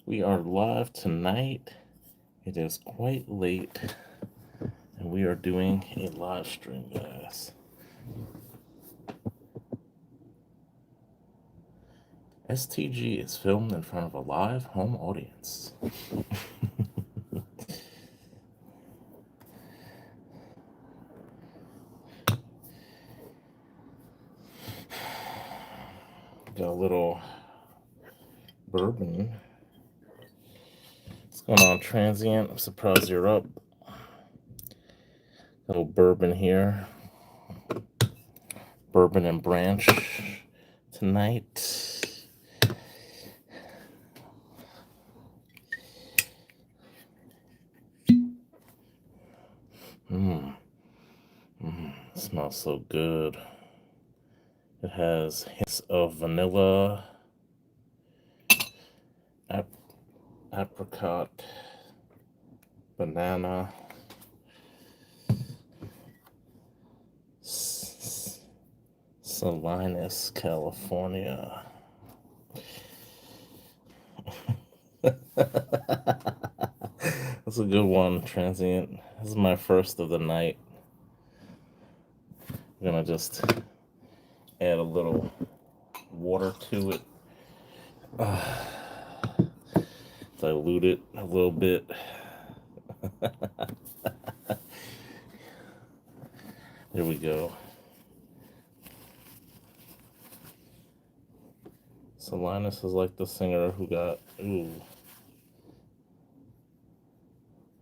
We are live tonight. It is quite late, and we are doing a live stream, guys. STG is filmed in front of a live home audience. Got a little bourbon. What's going on, Transient? I'm surprised you're up. A little bourbon here. Bourbon and Branch tonight. Mmm. Smells so good. It has hints of vanilla, ap- apricot, banana, Salinas, California. That's a good one, Transient. This is my first of the night. I'm gonna just add a little water to it, dilute it a little bit. There we go. Salinas is like the singer who got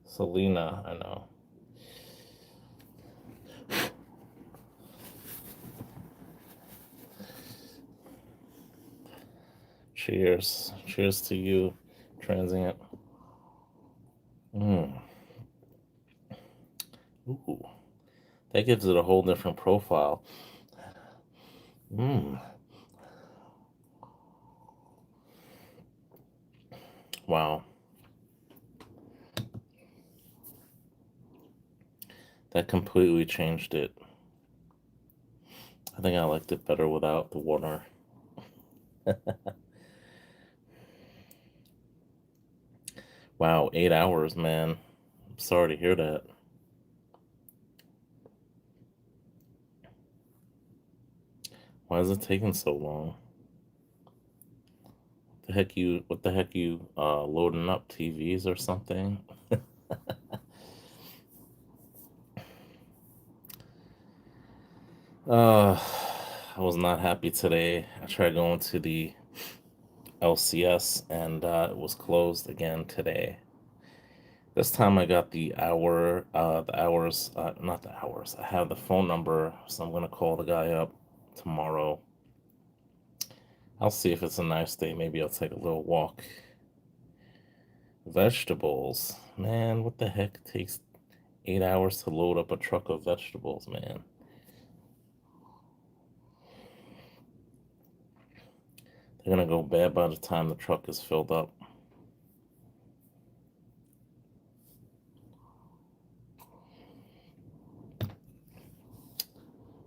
Selena, I know. Cheers. Cheers to you, Transient. Mm. Ooh. That gives it a whole different profile. Mm. Wow. That completely changed it. I think I liked it better without the water. Wow, 8 hours, man. I'm sorry to hear that. Why is it taking so long? What the heck you loading up TVs or something? Uh I was not happy today. I tried going to the LCS and it was closed again today. This time I got the hours, not the hours. I have the phone number, so I'm gonna call the guy up tomorrow. I'll see if it's a nice day. Maybe I'll take a little walk. Vegetables, man, what the heck takes 8 hours to load up a truck of vegetables, man? They're gonna go bad by the time the truck is filled up.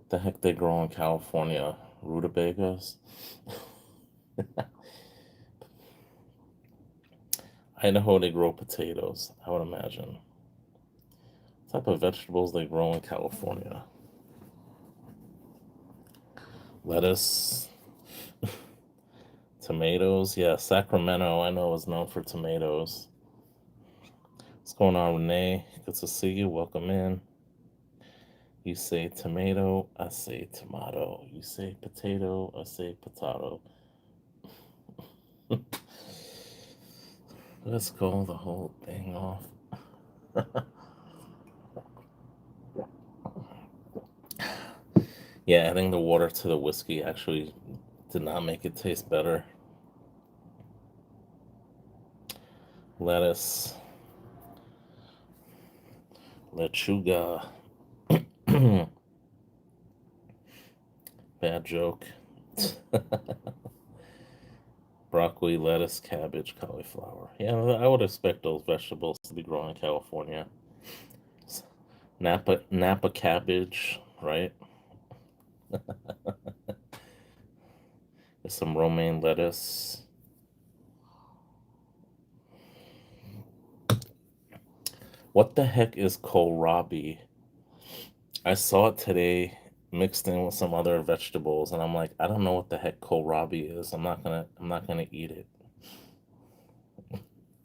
The heck they grow in California? Rutabagas? Idaho, they grow potatoes, I would imagine. What type of vegetables they grow in California? Lettuce, tomatoes. Yeah, Sacramento, I know, is known for tomatoes. What's going on, Renee? Good to see you. Welcome in. You say tomato, I say tomato. You say potato, I say potato. Let's call the whole thing off. Yeah, adding the water to the whiskey actually did not make it taste better. Lettuce, lechuga. Bad joke. Broccoli, lettuce, cabbage, cauliflower. Yeah, I would expect those vegetables to be grown in California. Napa cabbage, right? There's some romaine lettuce. What the heck is kohlrabi? I saw it today mixed in with some other vegetables, and I'm like, I don't know what the heck kohlrabi is. I'm not gonna eat it.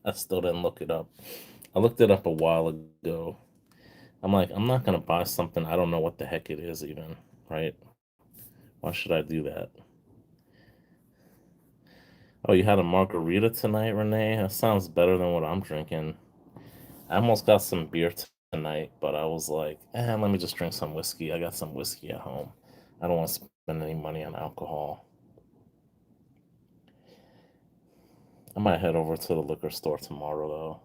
I still didn't look it up. I looked it up a while ago. I'm like, I'm not gonna buy something I don't know what the heck it is even, right? Why should I do that? Oh, you had a margarita tonight, Renee? That sounds better than what I'm drinking. I almost got some beer tonight, but I was like, let me just drink some whiskey. I got some whiskey at home. I don't want to spend any money on alcohol. I might head over to the liquor store tomorrow,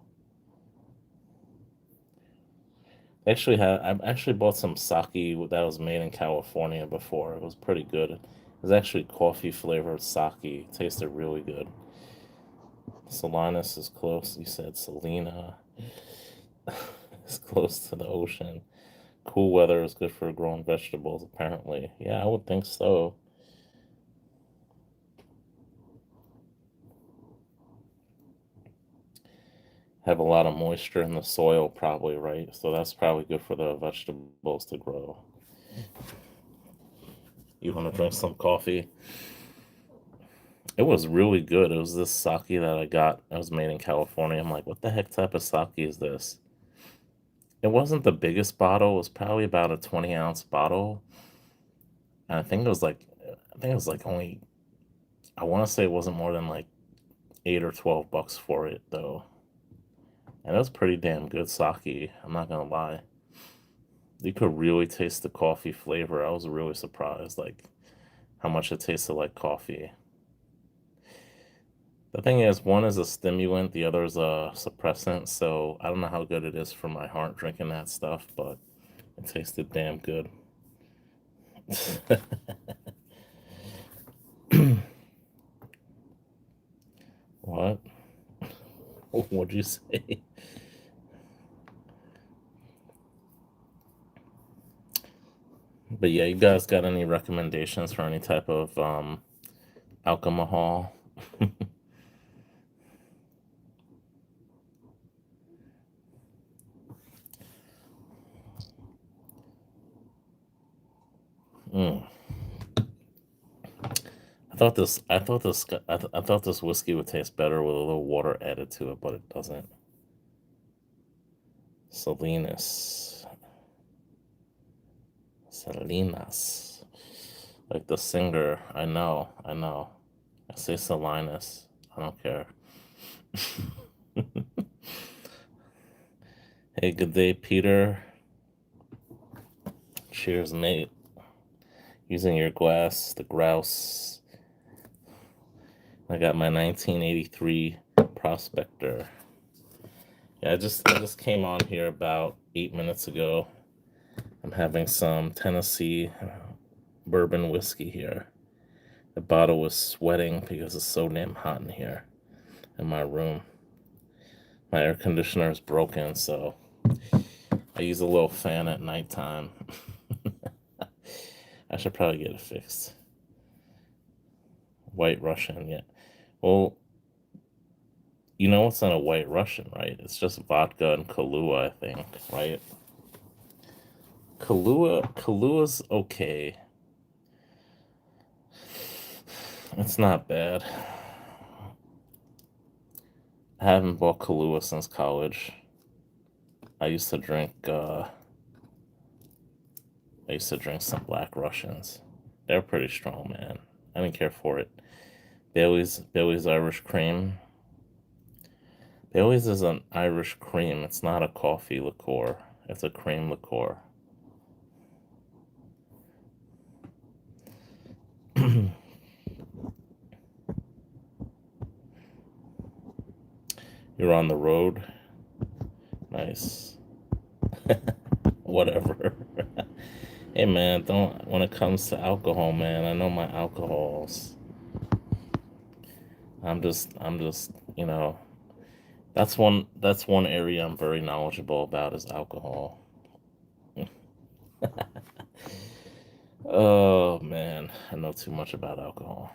though. I actually bought some sake that was made in California before. It was pretty good. It was actually coffee flavored sake. It tasted really good. Salinas is close. You said Salina is close to the ocean. Cool weather is good for growing vegetables, apparently. Yeah, I would think so. Have a lot of moisture in the soil, probably, right? So that's probably good for the vegetables to grow. You want to drink some coffee? It was really good. It was this sake that I got. It was made in California. I'm like, what the heck type of sake is this? It wasn't the biggest bottle. It was probably about a 20-ounce bottle. And I think it was like only, I want to say it wasn't more than like 8 or 12 bucks for it, though. And it was pretty damn good sake. I'm not gonna lie. You could really taste the coffee flavor. I was really surprised, like how much it tasted like coffee. The thing is, one is a stimulant, the other is a suppressant. So I don't know how good it is for my heart drinking that stuff, but it tasted damn good. What? What'd you say? But yeah, you guys got any recommendations for any type of alcohol? Mm. I thought this whiskey would taste better with a little water added to it, but it doesn't. Salinas, Salinas, like the singer. I know. I say Salinas. I don't care. Hey, good day, Peter. Cheers, mate. Using your glass, the grouse. I got my 1983 Prospector. Yeah, I just came on here about 8 minutes ago. I'm having some Tennessee bourbon whiskey here. The bottle was sweating because it's so damn hot in here in my room. My air conditioner is broken, so I use a little fan at nighttime. I should probably get it fixed. White Russian, yeah. Well, you know what's in a White Russian, right? It's just vodka and Kahlua, I think, right? Kalua's okay. It's not bad. I haven't bought Kahlua since college. I used to drink. I used to drink some Black Russians. They're pretty strong, man. I didn't care for it. Bailey's Irish Cream. Bailey's is an Irish cream. It's not a coffee liqueur. It's a cream liqueur. You're on the road. Nice. Whatever. Hey man, don't when it comes to alcohol, man, I know my alcohols. I'm just, that's one area I'm very knowledgeable about is alcohol. Oh man, I know too much about alcohol.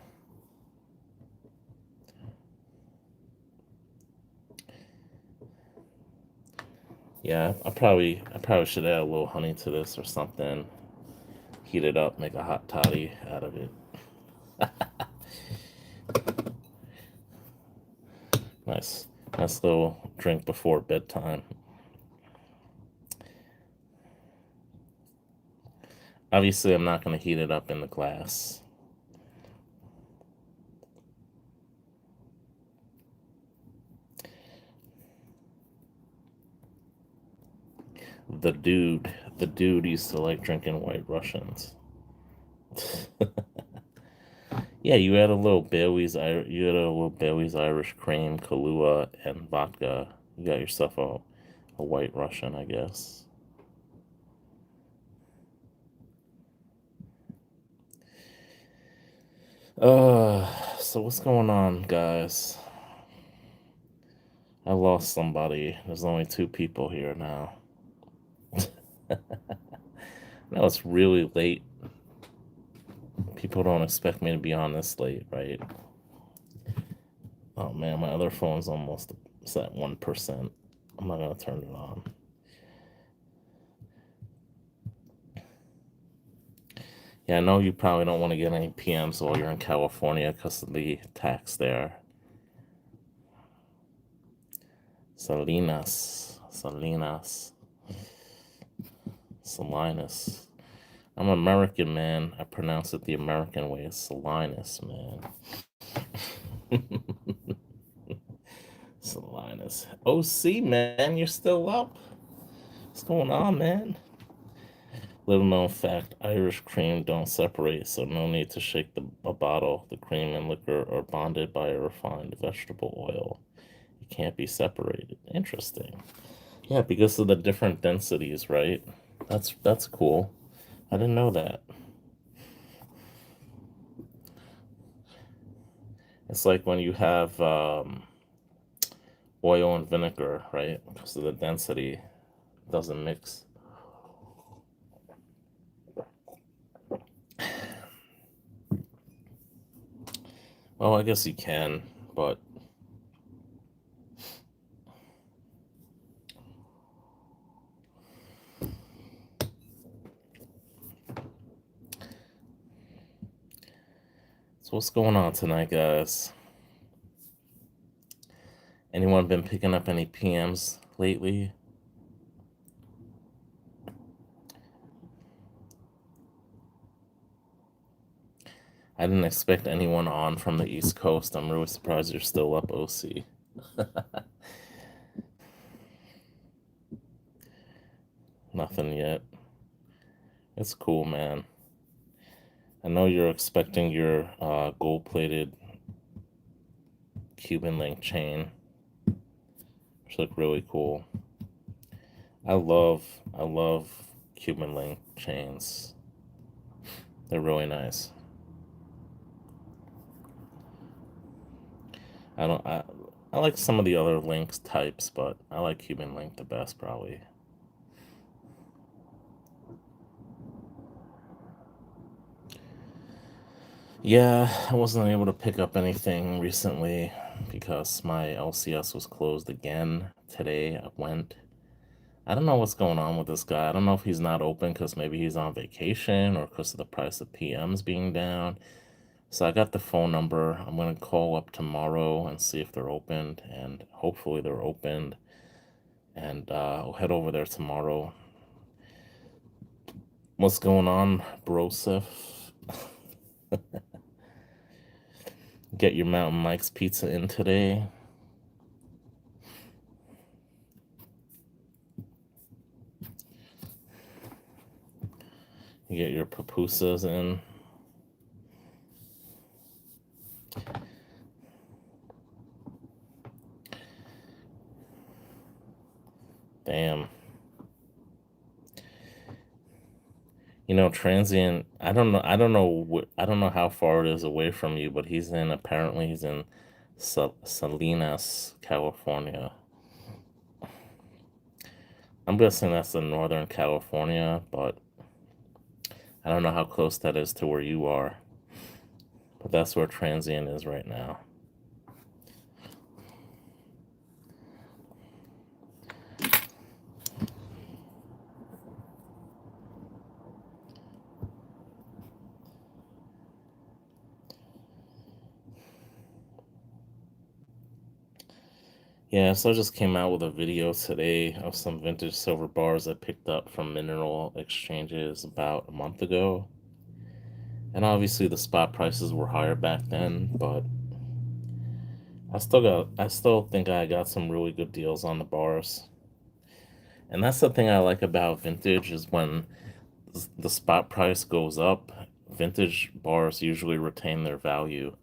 Yeah, I probably should add a little honey to this or something. Heat it up, make a hot toddy out of it. Nice, nice little drink before bedtime. Obviously, I'm not going to heat it up in the glass. The dude, the dude used to like drinking White Russians. Yeah, you add a little Bailey's Irish cream, Kahlua, and vodka. You got yourself a White Russian, I guess. So what's going on, guys? I lost somebody. There's only two people here now. Now it's really late. People don't expect me to be on this late, right? Oh man, my other phone's almost it's at 1%. I'm not gonna turn it on. Yeah, I know you probably don't want to get any PMs while you're in California because of the tax there. Salinas, Salinas. I'm American, man. I pronounce it the American way. It's Salinas, man. Salinas. OC, man, you're still up. What's going on, man? Little known fact, Irish cream don't separate, so no need to shake a bottle. The cream and liquor are bonded by a refined vegetable oil. It can't be separated. Interesting. Yeah, because of the different densities, right? That's cool. I didn't know that. It's like when you have oil and vinegar, right? Because of the density doesn't mix. Well, I guess you can, but so what's going on tonight, guys? Anyone been picking up any PMs lately? I didn't expect anyone on from the East Coast. I'm really surprised you're still up, OC. Nothing yet. It's cool, man. I know you're expecting your gold-plated Cuban link chain, which look really cool. I love Cuban link chains. They're really nice. I don't I like some of the other links types, but I like Cuban link the best probably. Yeah, I wasn't able to pick up anything recently because my LCS was closed again today. I went. I don't know what's going on with this guy. I don't know if he's not open because maybe he's on vacation or because of the price of PMs being down. So I got the phone number. I'm gonna call up tomorrow and see if they're opened, and hopefully they're opened. And I'll head over there tomorrow. What's going on, Broseph? Get your Mountain Mike's pizza in today. You get your pupusas in. Damn. You know, transient. I don't know. I don't know. I don't know how far it is away from you, but he's in. Apparently, he's in Salinas, California. I'm guessing that's in Northern California, but I don't know how close that is to where you are. But that's where transient is right now. Yeah, so I just came out with a video today of some vintage silver bars I picked up from Mineral Exchanges about a month ago. And obviously the spot prices were higher back then, but I still think I got some really good deals on the bars. And that's the thing I like about vintage is when the spot price goes up, vintage bars usually retain their value.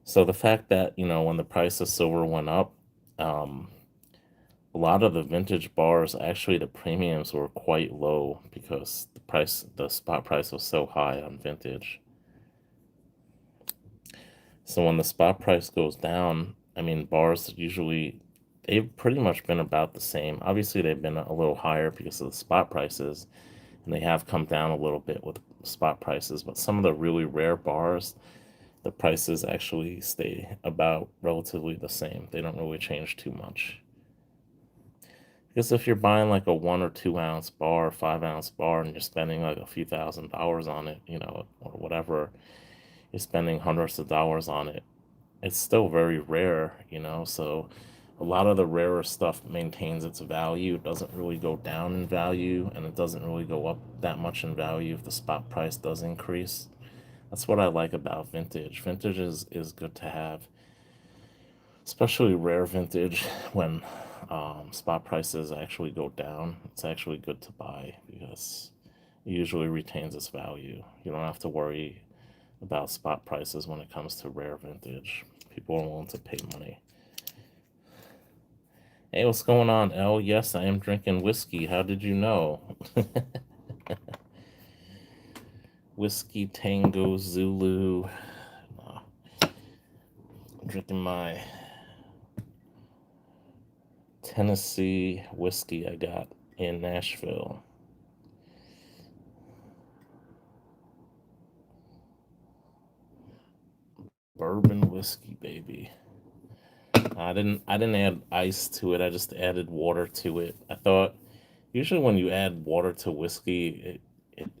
So the fact that, when the price of silver went up, um, a lot of the vintage bars, actually, the premiums were quite low because the spot price was so high on vintage. So when the spot price goes down, I mean, bars usually, they've pretty much been about the same. Obviously, they've been a little higher because of the spot prices, and they have come down a little bit with spot prices, but some of the really rare bars, the prices actually stay about relatively the same. They don't really change too much. Because if you're buying like a 1 or 2 ounce bar, 5 ounce bar, and you're spending like a few $1,000s on it, or whatever, you're spending hundreds of dollars on it, it's still very rare. So a lot of the rarer stuff maintains its value. It doesn't really go down in value, and it doesn't really go up that much in value if the spot price does increase. That's what I like about vintage. Vintage is good to have, especially rare vintage when spot prices actually go down. It's actually good to buy because it usually retains its value. You don't have to worry about spot prices when it comes to rare vintage. People are willing to pay money. Hey, what's going on, L? Yes, I am drinking whiskey. How did you know? Whiskey Tango Zulu. Uh, Drinking my Tennessee whiskey I got in Nashville. Bourbon whiskey, baby. I didn't add ice to it. I just added water to it. I thought usually when you add water to whiskey,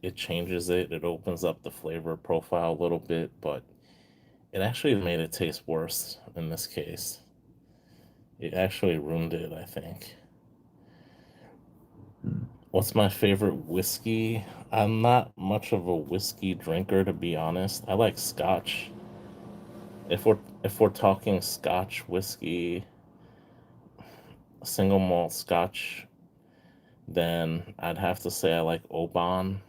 it changes it. It opens up the flavor profile a little bit, but it actually made it taste worse in this case. It actually ruined it, I think. What's my favorite whiskey? I'm not much of a whiskey drinker, to be honest. I like scotch. If we're talking scotch whiskey, single malt scotch, then I'd have to say I like Oban.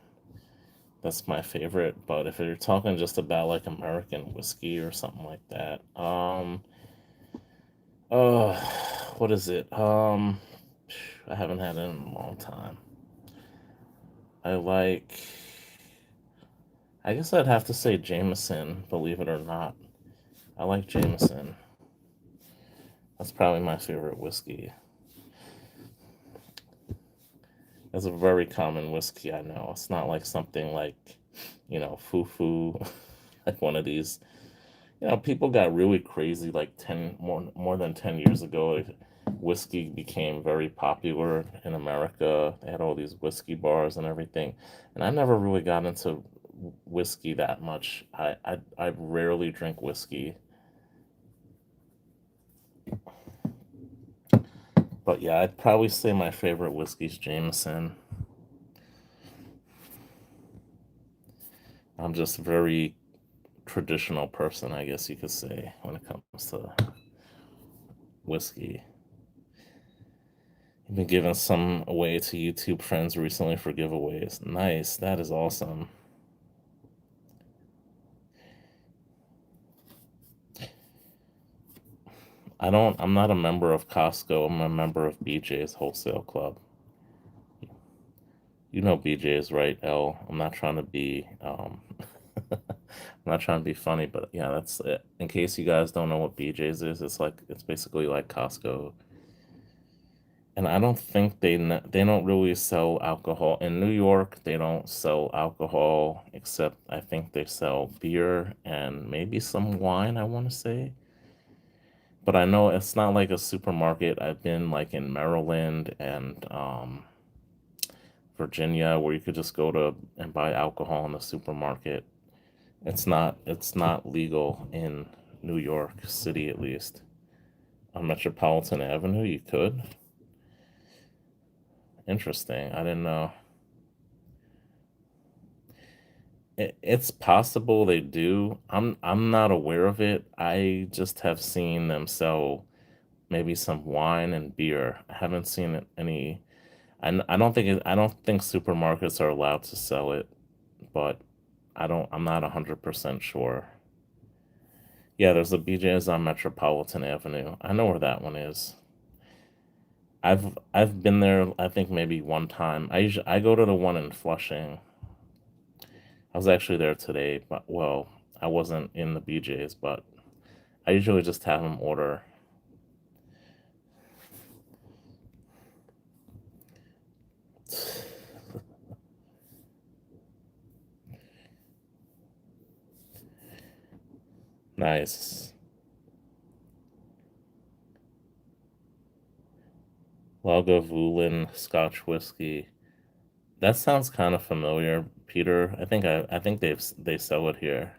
That's my favorite. But if you're talking just about like American whiskey or something like that, uh, what is it? I haven't had it in a long time. I like, I guess I'd have to say Jameson, believe it or not. I like Jameson. That's probably my favorite whiskey. It's a very common whiskey, I know. It's not like something like, foo-foo, like one of these. People got really crazy like 10 more than 10 years ago. Whiskey became very popular in America. They had all these whiskey bars and everything. And I never really got into whiskey that much. I rarely drink whiskey. But yeah, I'd probably say my favorite whiskey's Jameson. I'm just a very traditional person, I guess you could say, when it comes to whiskey. I've been giving some away to YouTube friends recently for giveaways. Nice. That is awesome. I'm not a member of Costco. I'm a member of BJ's Wholesale Club. You know BJ's, right, L? I'm not trying to be, I'm not trying to be funny, but yeah, that's it. In case you guys don't know what BJ's is, it's basically like Costco. And I don't think they don't really sell alcohol in New York. They don't sell alcohol except I think they sell beer and maybe some wine, I want to say. But I know it's not like a supermarket. I've been like in Maryland and Virginia where you could just go to and buy alcohol in the supermarket. It's not legal in New York City at least. On Metropolitan Avenue, you could. Interesting. I didn't know. It's possible they do. I'm not aware of it. I just have seen them sell maybe some wine and beer. I haven't seen any. I don't think I don't think supermarkets are allowed to sell it, but I'm not 100% sure. Yeah, there's a BJ's on Metropolitan Avenue. I know where that one is. I've been there. I think maybe one time. I go to the one in Flushing. I was actually there today, but well, I wasn't in the BJ's, but I usually just have them order. Nice. Lagavulin Scotch whiskey. That sounds kind of familiar, Peter. I think they sell it here.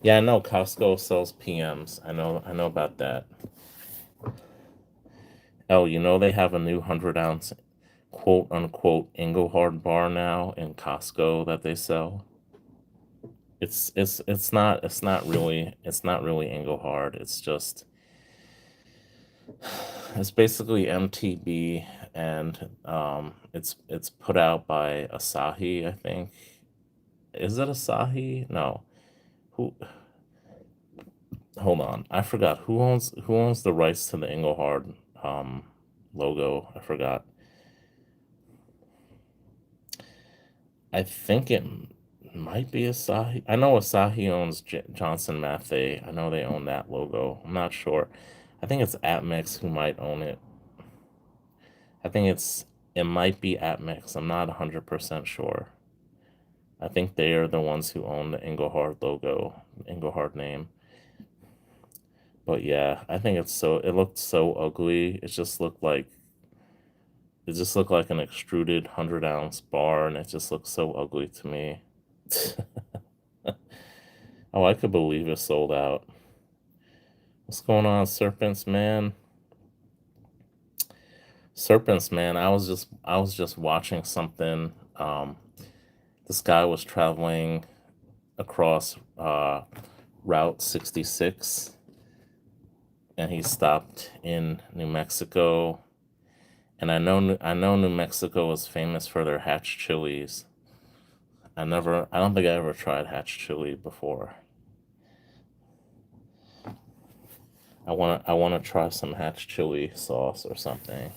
Yeah, I know Costco sells PMs. I know about that. Oh, you know they have a new 100 ounce quote unquote Engelhard bar now in Costco that they sell. It's not really Engelhard. It's basically MTB, and it's put out by Asahi, I think. Is it Asahi? No. Who Hold on. I forgot who owns the rights to the Engelhard um logo. I forgot. I think it might be Asahi. I know Asahi owns Johnson Matthey. I know they own that logo. I'm not sure. I think it's Atmix who might own it. I think it might be Atmix. I'm not 100% sure. I think they are the ones who own the Engelhard logo, Engelhard name. But yeah, I think it looked so ugly. It just looked like an extruded 100 ounce bar, and it just looked so ugly to me. Oh, I could believe it sold out. What's going on, Serpents, man? Serpents, man. I was just watching something. This guy was traveling across Route 66, and he stopped in New Mexico. And I know New Mexico is famous for their hatch chilies. I don't think I ever tried hatch chili before. I wanna try some hatch chili sauce or something.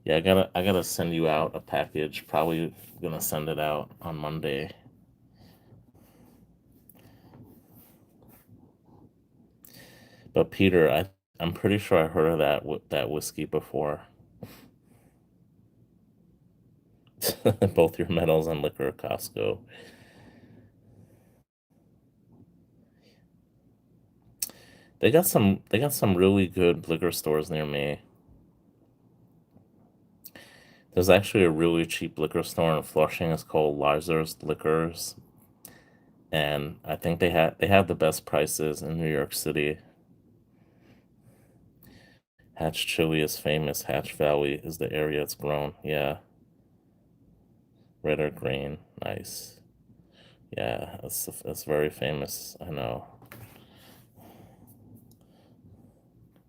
Yeah, I gotta send you out a package. Probably gonna send it out on Monday. But Peter, I'm pretty sure I heard of that whiskey before. Both your metals and liquor, Costco. They got some really good liquor stores near me. There's actually a really cheap liquor store in Flushing. It's called Liser's Liquors, and I think they have the best prices in New York City. Hatch chili is famous. Hatch Valley is the area it's grown. Yeah, red or green. Nice. Yeah, it's very famous. I know.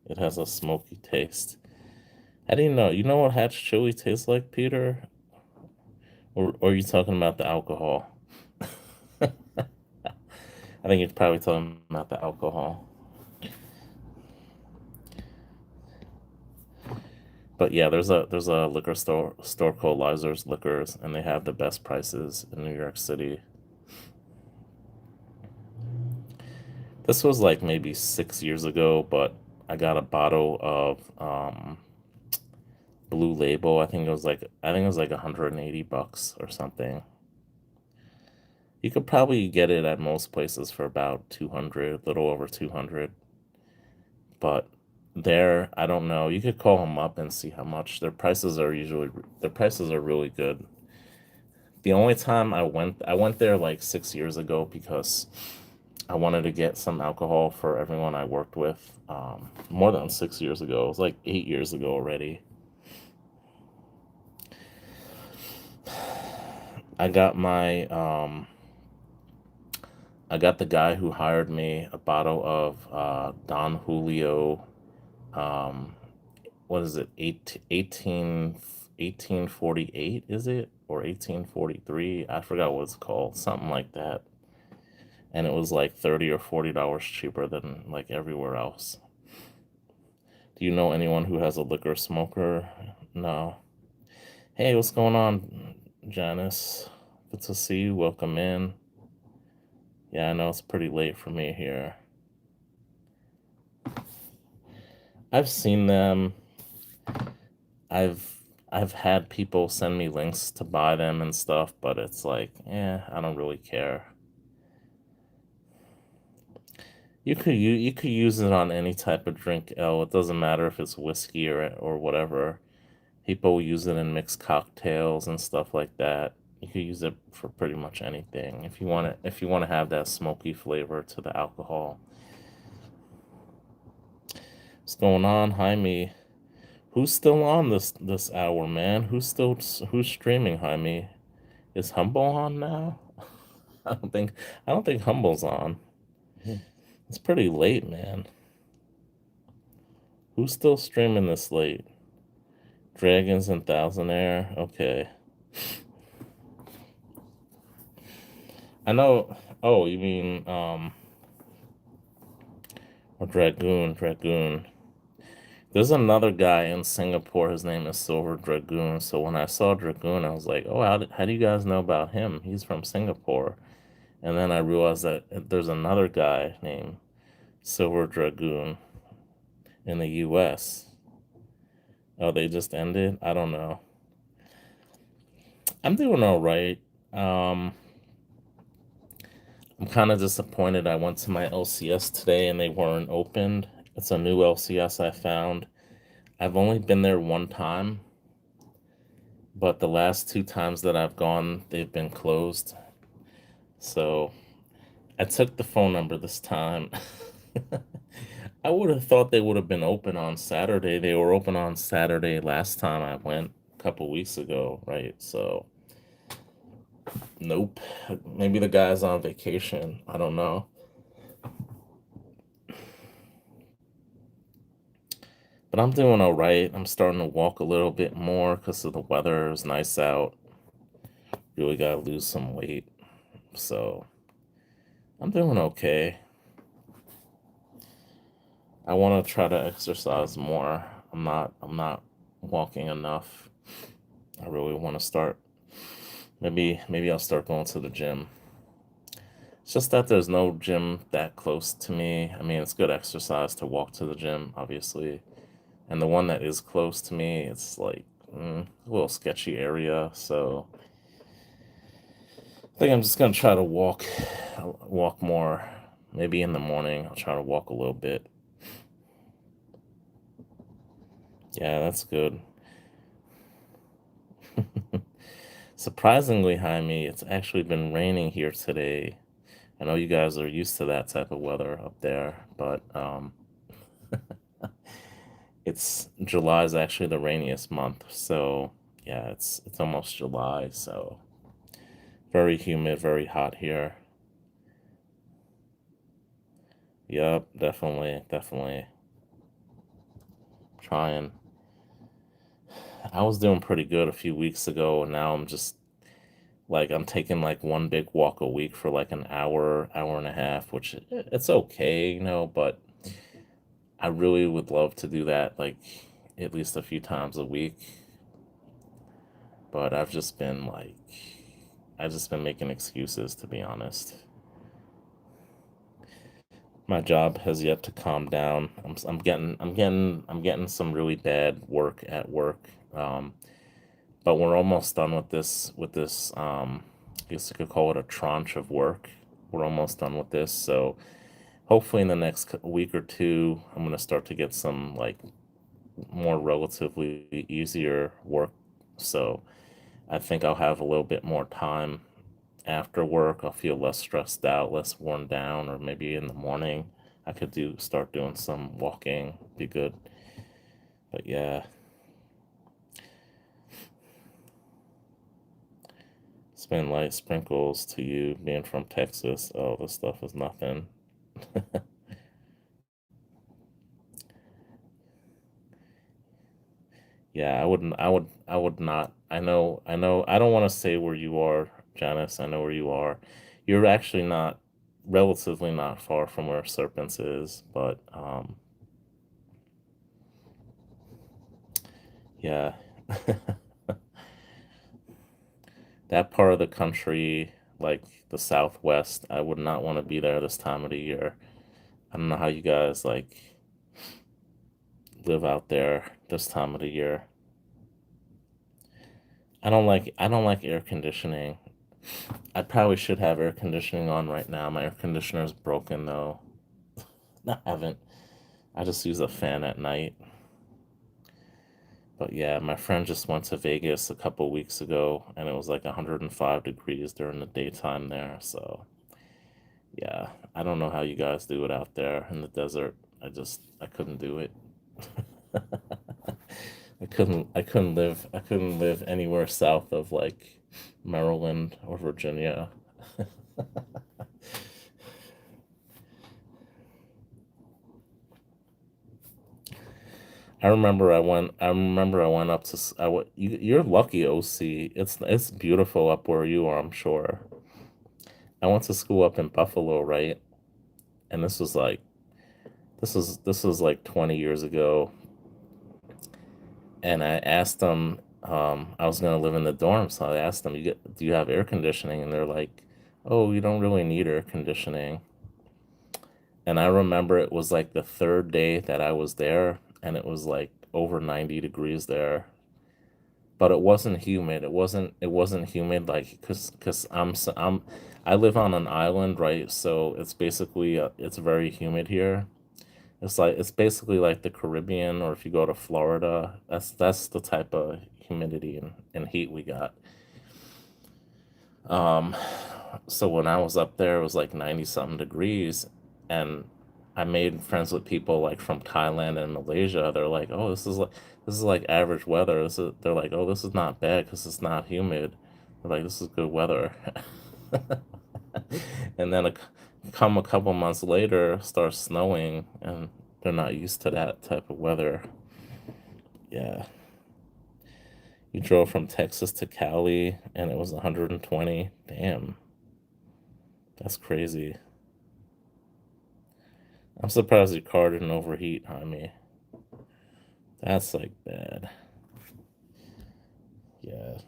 It has a smoky taste. I didn't know. You know what hatch chili tastes like, Peter? Or are you talking about the alcohol? I think you're probably talking about the alcohol. But yeah, there's a liquor store called Liser's Liquors, and they have the best prices in New York City. This was like maybe 6 years ago, but I got a bottle of Blue Label. I think it was like $180 or something. You could probably get it at most places for about 200, a little over 200. But there, I don't know. You could call them up and see how much their prices are really good. The only time I went there like 6 years ago because I wanted to get some alcohol for everyone I worked with. More than 6 years ago. It was like 8 years ago already. I got my I got the guy who hired me a bottle of Don Julio. Um, what is it? 1848 is it? Or 1843? I forgot what it's called. Something like that. And it was like 30 or $40 cheaper than like everywhere else. Do you know anyone who has a liquor smoker? No. Hey, what's going on, Janice? Good to see you. Welcome in. Yeah, I know it's pretty late for me here. I've seen them. I've I've had people send me links to buy them and stuff, but it's like, I don't really care. You could use it on any type of drink, L. It doesn't matter if it's whiskey or whatever. People use it in mixed cocktails and stuff like that. You could use it for pretty much anything if you want to have that smoky flavor to the alcohol. What's going on, Jaime? Who's still on this hour, man? Who's streaming, Jaime? Is Humble on now? I don't think Humble's on. It's pretty late, man. Who's still streaming this late? Dragons and Thousandaire. Okay. I know. Oh, you mean or Dragoon. There's another guy in Singapore. His name is Silver Dragoon. So when I saw Dragoon, I was like, "Oh, how do you guys know about him? He's from Singapore." And then I realized that there's another guy named Silver Dragoon in the U.S. Oh, they just ended? I don't know. I'm doing all right. Um, I'm kind of disappointed. I went to my LCS today and they weren't opened. It's a new LCS I found. I've only been there one time, but the last two times that I've gone, they've been closed. So I took the phone number this time. I would have thought they would have been open on Saturday. They were open on Saturday last time I went a couple weeks ago, right? So, nope. Maybe the guy's on vacation. I don't know. But I'm doing all right. I'm starting to walk a little bit more because of the weather is nice out. Really got to lose some weight. So, I'm doing okay. I want to try to exercise more. I'm not walking enough. I really want to start. Maybe I'll start going to the gym. It's just that there's no gym that close to me. I mean, it's good exercise to walk to the gym, obviously. And the one that is close to me, it's like a little sketchy area. So I think I'm just gonna try to walk more. Maybe in the morning, I'll try to walk a little bit. Yeah, that's good. Surprisingly, Jaime, it's actually been raining here today. I know you guys are used to that type of weather up there, but it's July is actually the rainiest month. So yeah, it's almost July, so very humid, very hot here. Yep, definitely trying. I was doing pretty good a few weeks ago, and now I'm just like I'm taking like one big walk a week for like an hour, hour and a half, which it's okay, but I really would love to do that like at least a few times a week. But I've just been making excuses to be honest. My job has yet to calm down. I'm getting some really bad work at work. But we're almost done with this I guess you could call it a tranche of work. We're almost done with this, so hopefully in the next week or two, I'm gonna start to get some like more relatively easier work. So I think I'll have a little bit more time after work. I'll feel less stressed out, less worn down, or maybe in the morning I could do start doing some walking, be good. But yeah, spin light sprinkles to you being from Texas. Oh, this stuff is nothing. Yeah, I would not. I don't want to say where you are, Janice. I know where you are. You're actually not, relatively not far from where Serpents is, but yeah. That part of the country, like the Southwest, I would not want to be there this time of the year. I don't know how you guys like live out there this time of the year. I don't like air conditioning. I probably should have air conditioning on right now. My air conditioner is broken though. I haven't. I just use a fan at night. But yeah, my friend just went to Vegas a couple weeks ago and it was like 105 degrees during the daytime there. So yeah, I don't know how you guys do it out there in the desert. I couldn't do it. I couldn't live anywhere south of like Maryland or Virginia. I remember I went up to you're lucky, OC. It's beautiful up where you are, I'm sure. I went to school up in Buffalo, right? And this was like 20 years ago. And I asked them, I was gonna live in the dorm, so I asked them, do you have air conditioning? And they're like, oh, you don't really need air conditioning. And I remember it was like the third day that I was there, and it was like over 90 degrees there. But it wasn't humid. It wasn't humid like because I live on an island, right? So it's basically it's very humid here. It's basically like the Caribbean, or if you go to Florida, that's the type of humidity and heat we got. Um, so when I was up there, it was like 90 something degrees, and I made friends with people like from Thailand and Malaysia. They're like, "Oh, this is like average weather." They're like, "Oh, this is not bad because it's not humid." They're like, "This is good weather." And then come a couple months later, starts snowing, and they're not used to that type of weather. Yeah. You drove from Texas to Cali and it was 120. Damn, that's crazy. I'm surprised your car didn't overheat, Jaime. That's like bad. Yeah.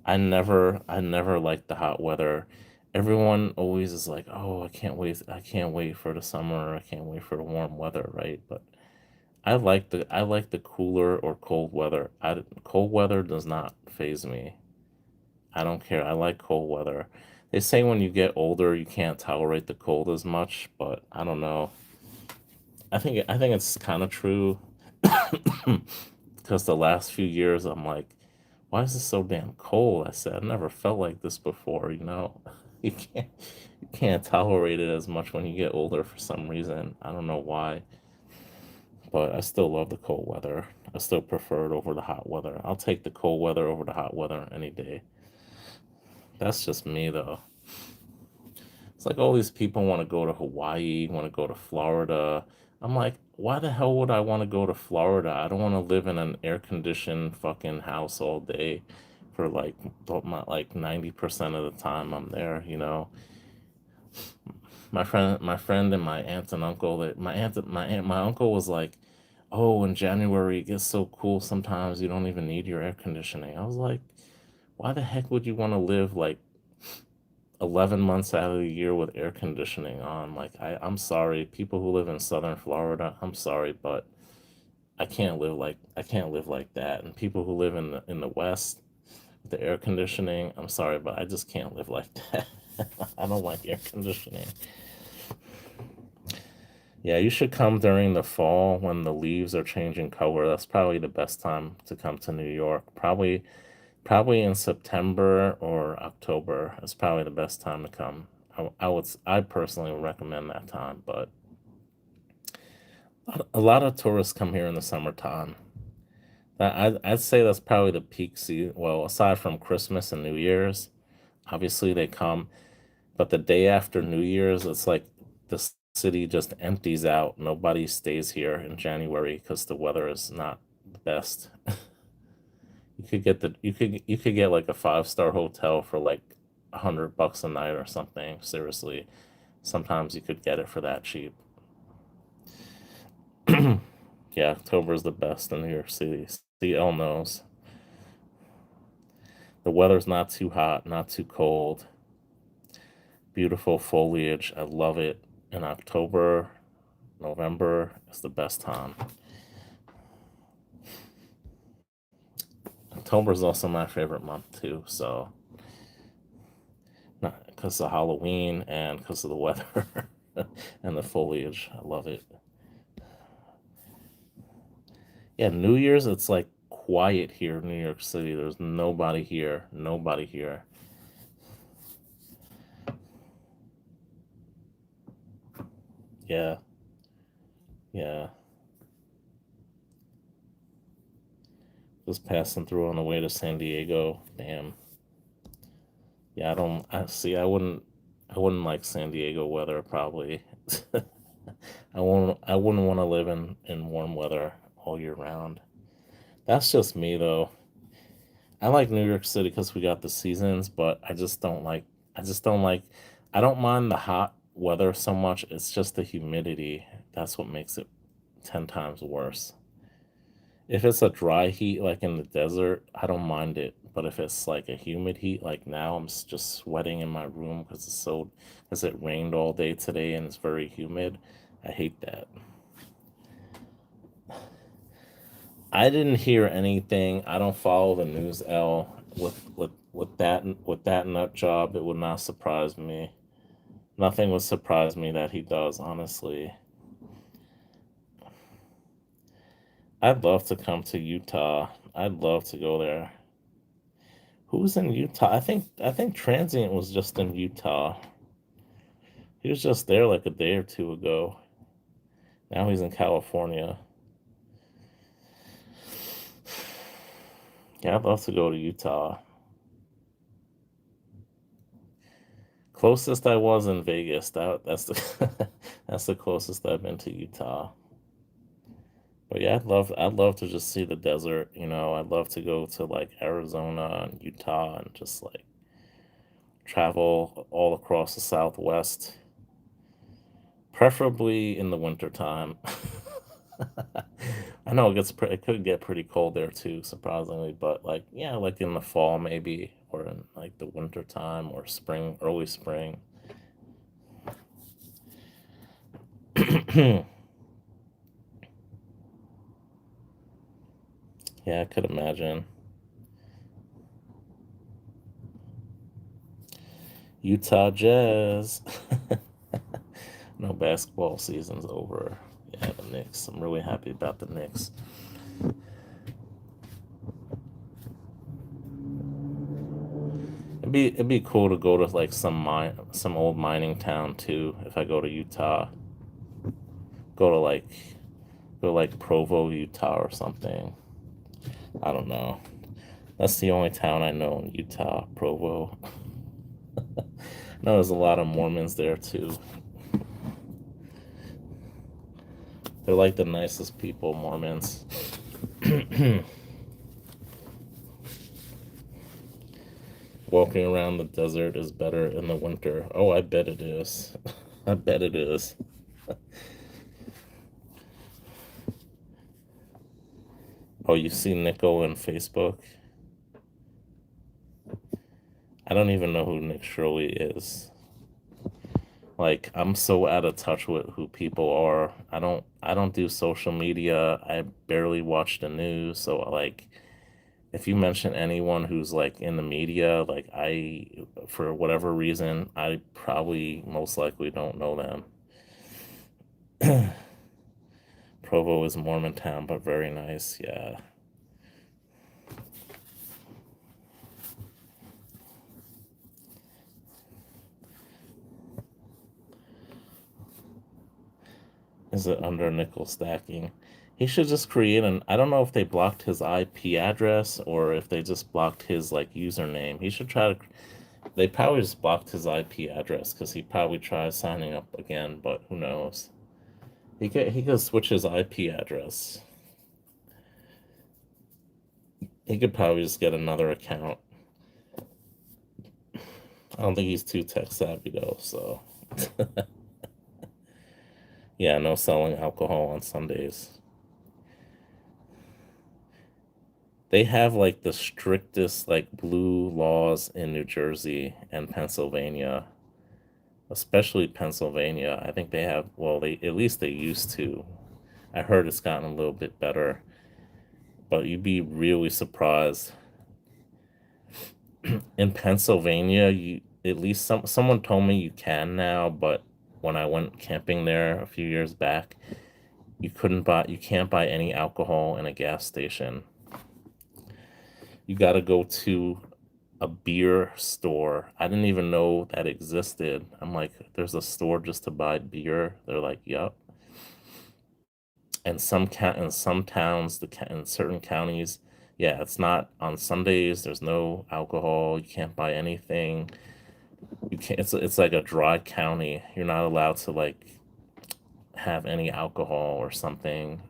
I never liked the hot weather. Everyone always is like, "Oh, I can't wait for the summer. I can't wait for the warm weather," right? But I like the cooler or cold weather. Cold weather does not phase me. I don't care. I like cold weather. They say when you get older, you can't tolerate the cold as much, but I don't know. I think it's kind of true because the last few years I'm like, why is this so damn cold? I said, I've never felt like this before, you know? You can't tolerate it as much when you get older for some reason. I don't know why, but I still love the cold weather. I still prefer it over the hot weather. I'll take the cold weather over the hot weather any day. That's just me though. It's like all these people want to go to Hawaii, want to go to Florida. I'm like, why the hell would I want to go to Florida? I don't want to live in an air-conditioned fucking house all day for like 90% of the time I'm there, you know. My friend and my aunt and uncle that my uncle was like, "Oh, in January it gets so cool sometimes you don't even need your air conditioning." I was like, "Why the heck would you want to live like 11 months out of the year with air conditioning on?" Like I'm sorry, people who live in southern Florida, I'm sorry, but I can't live like that. And people who live in the West with the air conditioning, I'm sorry, but I just can't live like that. I don't like air conditioning. Yeah, you should come during the fall when the leaves are changing color. That's probably the best time to come to New York. Probably in September or October is probably the best time to come. I personally would recommend that time, but a lot of tourists come here in the summertime. I'd say that's probably the peak season. Well, aside from Christmas and New Year's, obviously they come, but the day after New Year's, it's like the city just empties out. Nobody stays here in January because the weather is not the best. You could get like a five-star hotel for like $100 a night or something. Seriously, sometimes you could get it for that cheap. Yeah, October is the best in New York City. CL knows. The weather's not too hot, not too cold. Beautiful foliage. I love it. In October, November is the best time. October is also my favorite month too. So, not because of Halloween and because of the weather and the foliage. I love it. Yeah, New Year's, it's like quiet here in New York City. There's nobody here. Nobody here. Yeah, yeah. Just passing through on the way to San Diego. Damn. Yeah, I don't. I see. I wouldn't like San Diego weather probably. I won't. I wouldn't want to live in warm weather all year round. That's just me though. I like New York City because we got the seasons, but I just don't like. I just don't like. I don't mind the hot weather so much. It's just the humidity. That's what makes it 10 times worse. If it's a dry heat like in the desert, I don't mind it. But if it's like a humid heat, like now, just sweating in my room because it rained all day today and it's very humid. I hate that. I didn't hear anything. I don't follow the news, L. With that nut job, it would not surprise me. Nothing would surprise me that he does, honestly. I'd love to come to Utah. I'd love to go there. Who's in Utah? I think Transient was just in Utah. He was just there like a day or two ago. Now he's in California. Yeah, I'd love to go to Utah. Closest I was in Vegas. That's the that's the closest I've been to Utah. But yeah, I'd love to just see the desert, I'd love to go to like Arizona and Utah and just like travel all across the Southwest, preferably in the wintertime. I know it could get pretty cold there too, surprisingly, but like yeah, like in the fall maybe, or in like the winter time or spring, early spring. Yeah, I could imagine. Utah Jazz. No, basketball season's over. Yeah, the Knicks. I'm really happy about the Knicks. It'd be cool to go to like some old mining town too. If I go to Utah, go to like go to like Provo, Utah or something. I don't know. That's the only town I know in Utah, Provo. I know there's a lot of Mormons there too. They're like the nicest people, Mormons. Walking around the desert is better in the winter. Oh, I bet it is. I bet it is. Oh, you see Nico on Facebook? I don't even know who Nick Shirley is. Like, I'm so out of touch with who people are. I don't do social media. I barely watch the news. So like if you mention anyone who's like in the media, like for whatever reason, I probably most likely don't know them. Provo is Mormontown, but very nice. Yeah. Is it under nickel stacking? He should just create an. I don't know if they blocked his IP address or if they just blocked his like username. He should try to. They probably just blocked his IP address because he probably tried signing up again, but who knows? He could switch his IP address. He could probably just get another account. I don't think he's too tech savvy though, so yeah, no selling alcohol on Sundays. They have like the strictest like blue laws in New Jersey and Pennsylvania, especially Pennsylvania. I think they have, well, they at least they used to. I heard it's gotten a little bit better, but you'd be really surprised. In Pennsylvania, you at least someone told me you can now, but when I went camping there a few years back, you can't buy any alcohol in a gas station. You got to go to a beer store. I didn't even know that existed. I'm like, there's a store just to buy beer. They're like, yep. And in some towns, in certain counties, yeah, it's not on Sundays. There's no alcohol. You can't buy anything. You can't. It's like a dry county. You're not allowed to like have any alcohol or something.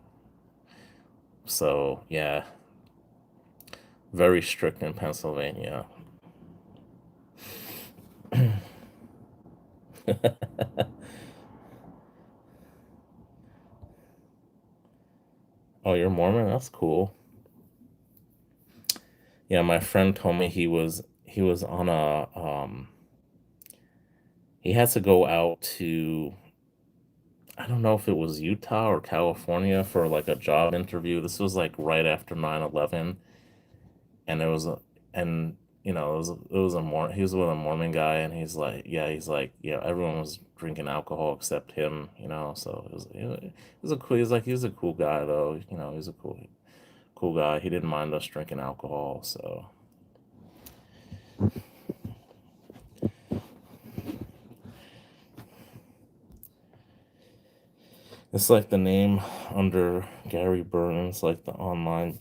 So yeah, very strict in Pennsylvania. Oh, you're Mormon? That's cool. Yeah, my friend told me he was on a he had to go out to, I don't know if it was Utah or California for like a job interview. This was like right after 9/11, and it was a and it was a more he was with a Mormon guy, and he's like yeah, everyone was drinking alcohol except him, so it was a cool, he's a cool guy though, he's a cool guy. He didn't mind us drinking alcohol, so it's like the name under Gary Burns, like the online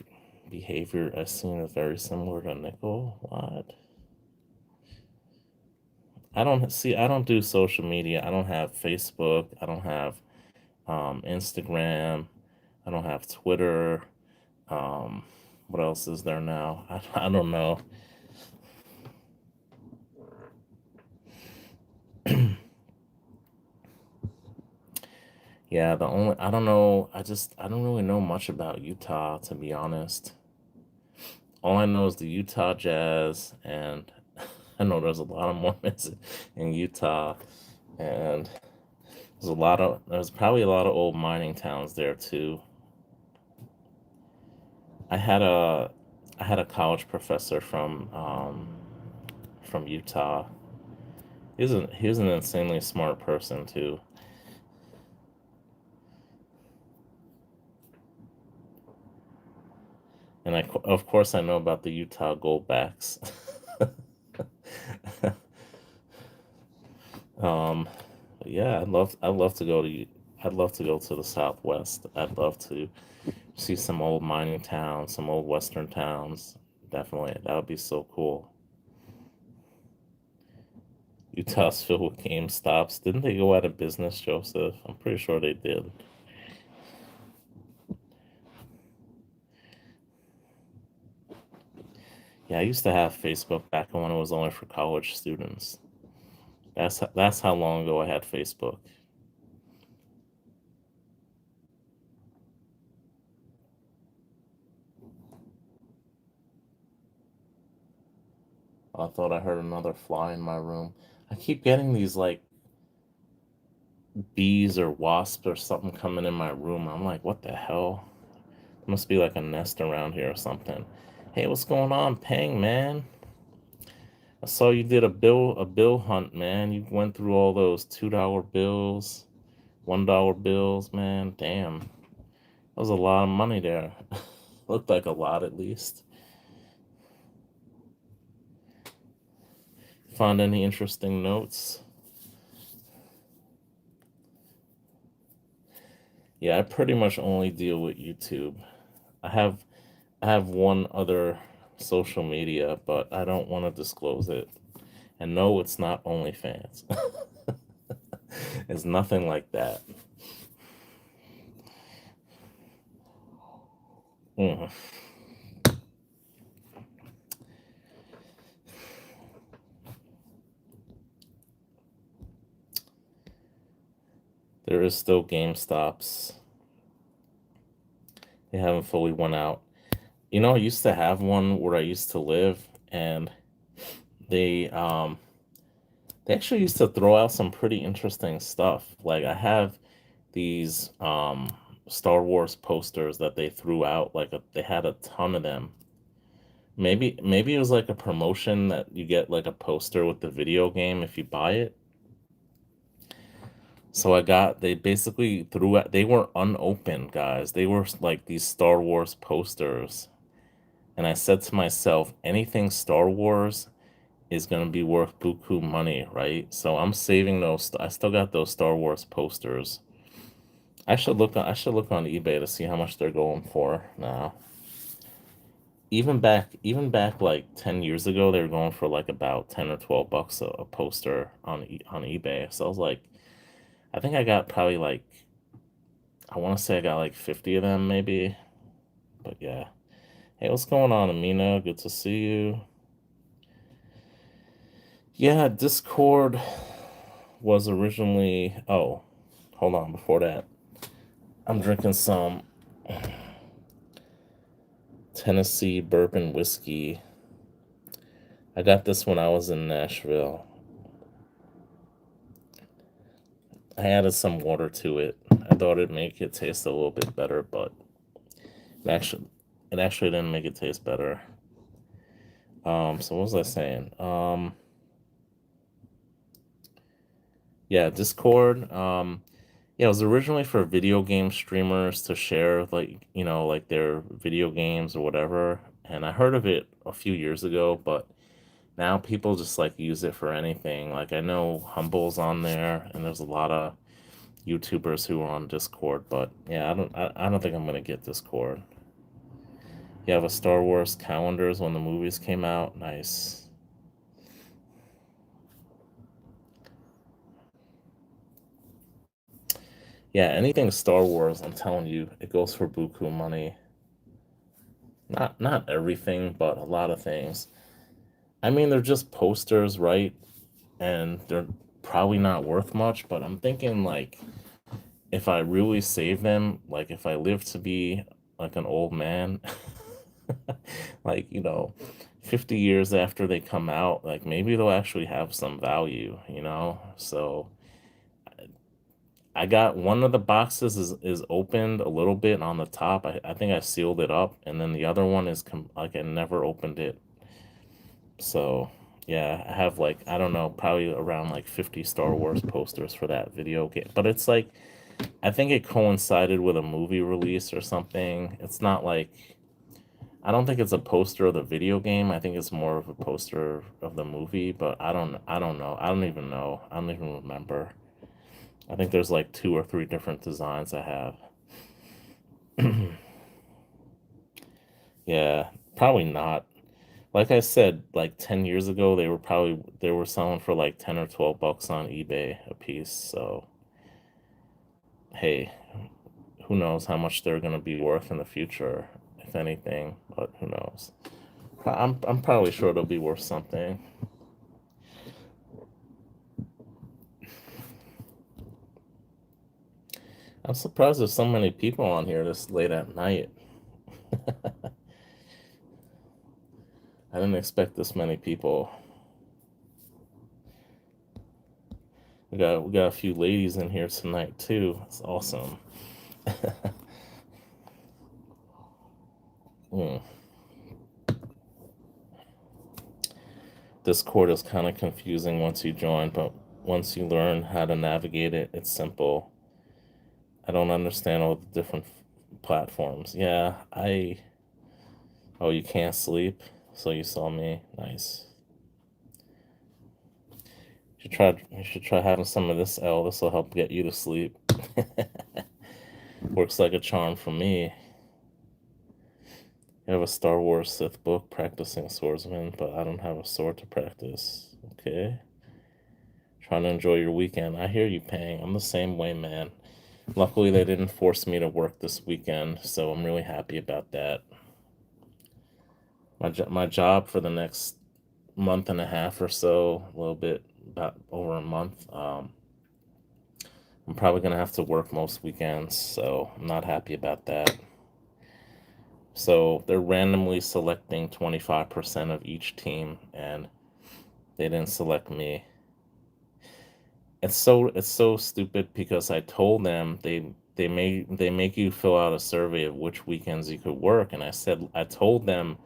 behavior I've seen is very similar to Nickel. What? I don't do social media. I don't have Facebook. I don't have Instagram. I don't have Twitter. Um, what else is there now? I don't know. Yeah, the only I don't know. I don't really know much about Utah, to be honest. All I know is the Utah Jazz, and I know there's a lot of Mormons in Utah, and there's probably a lot of old mining towns there too. I had a I had a college professor from Utah. He was an insanely smart person too, and of course I know about the Utah Goldbacks. um, yeah, I'd love to go to the Southwest. I'd love to see some old mining towns, some old Western towns. Definitely, that would be so cool. Utah's filled with Game Stops. Didn't they go out of business, Joseph? I'm pretty sure they did. Yeah, I used to have Facebook back when it was only for college students. That's how long ago I had Facebook. I thought I heard another fly in my room. I keep getting these like bees or wasps or something coming in my room. I'm like, what the hell? Must be like a nest around here or something. Hey, what's going on, Peng, man? I saw you did a bill hunt, man. You went through all those $2 bills. $1 bills, man. Damn. That was a lot of money there. Looked like a lot at least. Find any interesting notes? Yeah, I pretty much only deal with YouTube. I have I have one other social media, but I don't want to disclose it. And no, it's not OnlyFans. It's nothing like that. Mm. There is still GameStops. They haven't fully won out. You know, I used to have one where I used to live, and they they actually used to throw out some pretty interesting stuff. Like I have these Star Wars posters that they threw out. They had a ton of them. Maybe it was like a promotion that you get like a poster with the video game if you buy it. So they basically threw out, they were unopened, guys. They were like these Star Wars posters. And I said to myself, anything Star Wars is going to be worth buku money, right? So I'm saving those. I still got those Star Wars posters. I should look on eBay to see how much they're going for now. Even back like 10 years ago, they were going for like about 10 or 12 bucks a poster on eBay. So I was like, I think I got probably like, I want to say I got like 50 of them maybe. But yeah. Hey, what's going on, Amina? Good to see you. Yeah, Discord was originally, oh, hold on, before that. I'm drinking some Tennessee bourbon whiskey. I got this when I was in Nashville. I added some water to it. I thought it'd make it taste a little bit better, but it actually it actually didn't make it taste better. So what was I saying? Yeah, Discord. Yeah, it was originally for video game streamers to share like, like their video games or whatever. And I heard of it a few years ago, but now people just like use it for anything. Like I know Humble's on there, and there's a lot of YouTubers who are on Discord, but yeah, I don't think I'm gonna get Discord. You have a Star Wars calendars when the movies came out. Nice. Yeah, anything Star Wars, I'm telling you, it goes for buku money. Not everything, but a lot of things. I mean, they're just posters, right? And they're probably not worth much, but I'm thinking like if I really save them, like if I live to be like an old man, like, 50 years after they come out, like maybe they'll actually have some value. So I got one of the boxes is opened a little bit on the top. I think I sealed it up, and then the other one is like I never opened it. So yeah, I have like I don't know, probably around like 50 Star Wars posters for that video game. But it's like I think it coincided with a movie release or something. It's not like I don't think it's a poster of the video game. I think it's more of a poster of the movie, but I don't know. I don't even know. I don't even remember. I think there's like two or three different designs I have. Yeah, probably not. Like I said, like 10 years ago, they were selling for like 10 or 12 bucks on eBay a piece. So, hey, who knows how much they're going to be worth in the future, if anything, but who knows. I'm probably sure they'll be worth something. I'm surprised there's so many people on here this late at night. I didn't expect this many people. We got a few ladies in here tonight too. It's awesome. Mm. Discord is kind of confusing once you join, but once you learn how to navigate it, it's simple. I don't understand all the different platforms. Yeah, oh, you can't sleep, so you saw me. Nice. You should try having some of this L. This will help get you to sleep. Works like a charm for me. You have a Star Wars Sith book, Practicing Swordsman, but I don't have a sword to practice. Okay. Trying to enjoy your weekend. I hear you, Pang. I'm the same way, man. Luckily, they didn't force me to work this weekend, so I'm really happy about that. My job for the next month and a half or so, a little bit, about over a month, I'm probably going to have to work most weekends, so I'm not happy about that. So they're randomly selecting 25% of each team, and they didn't select me. It's so stupid because I told them they make you fill out a survey of which weekends you could work, and I told them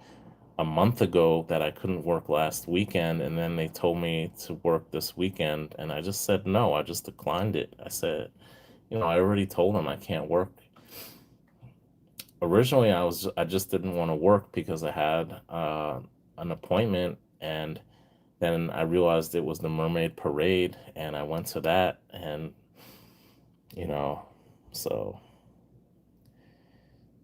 a month ago that I couldn't work last weekend, and then they told me to work this weekend, and I just said no. I just declined it. I said, I already told them I can't work. Originally, I just didn't want to work because I had an appointment, and then I realized it was the Mermaid Parade, and I went to that, and you know, so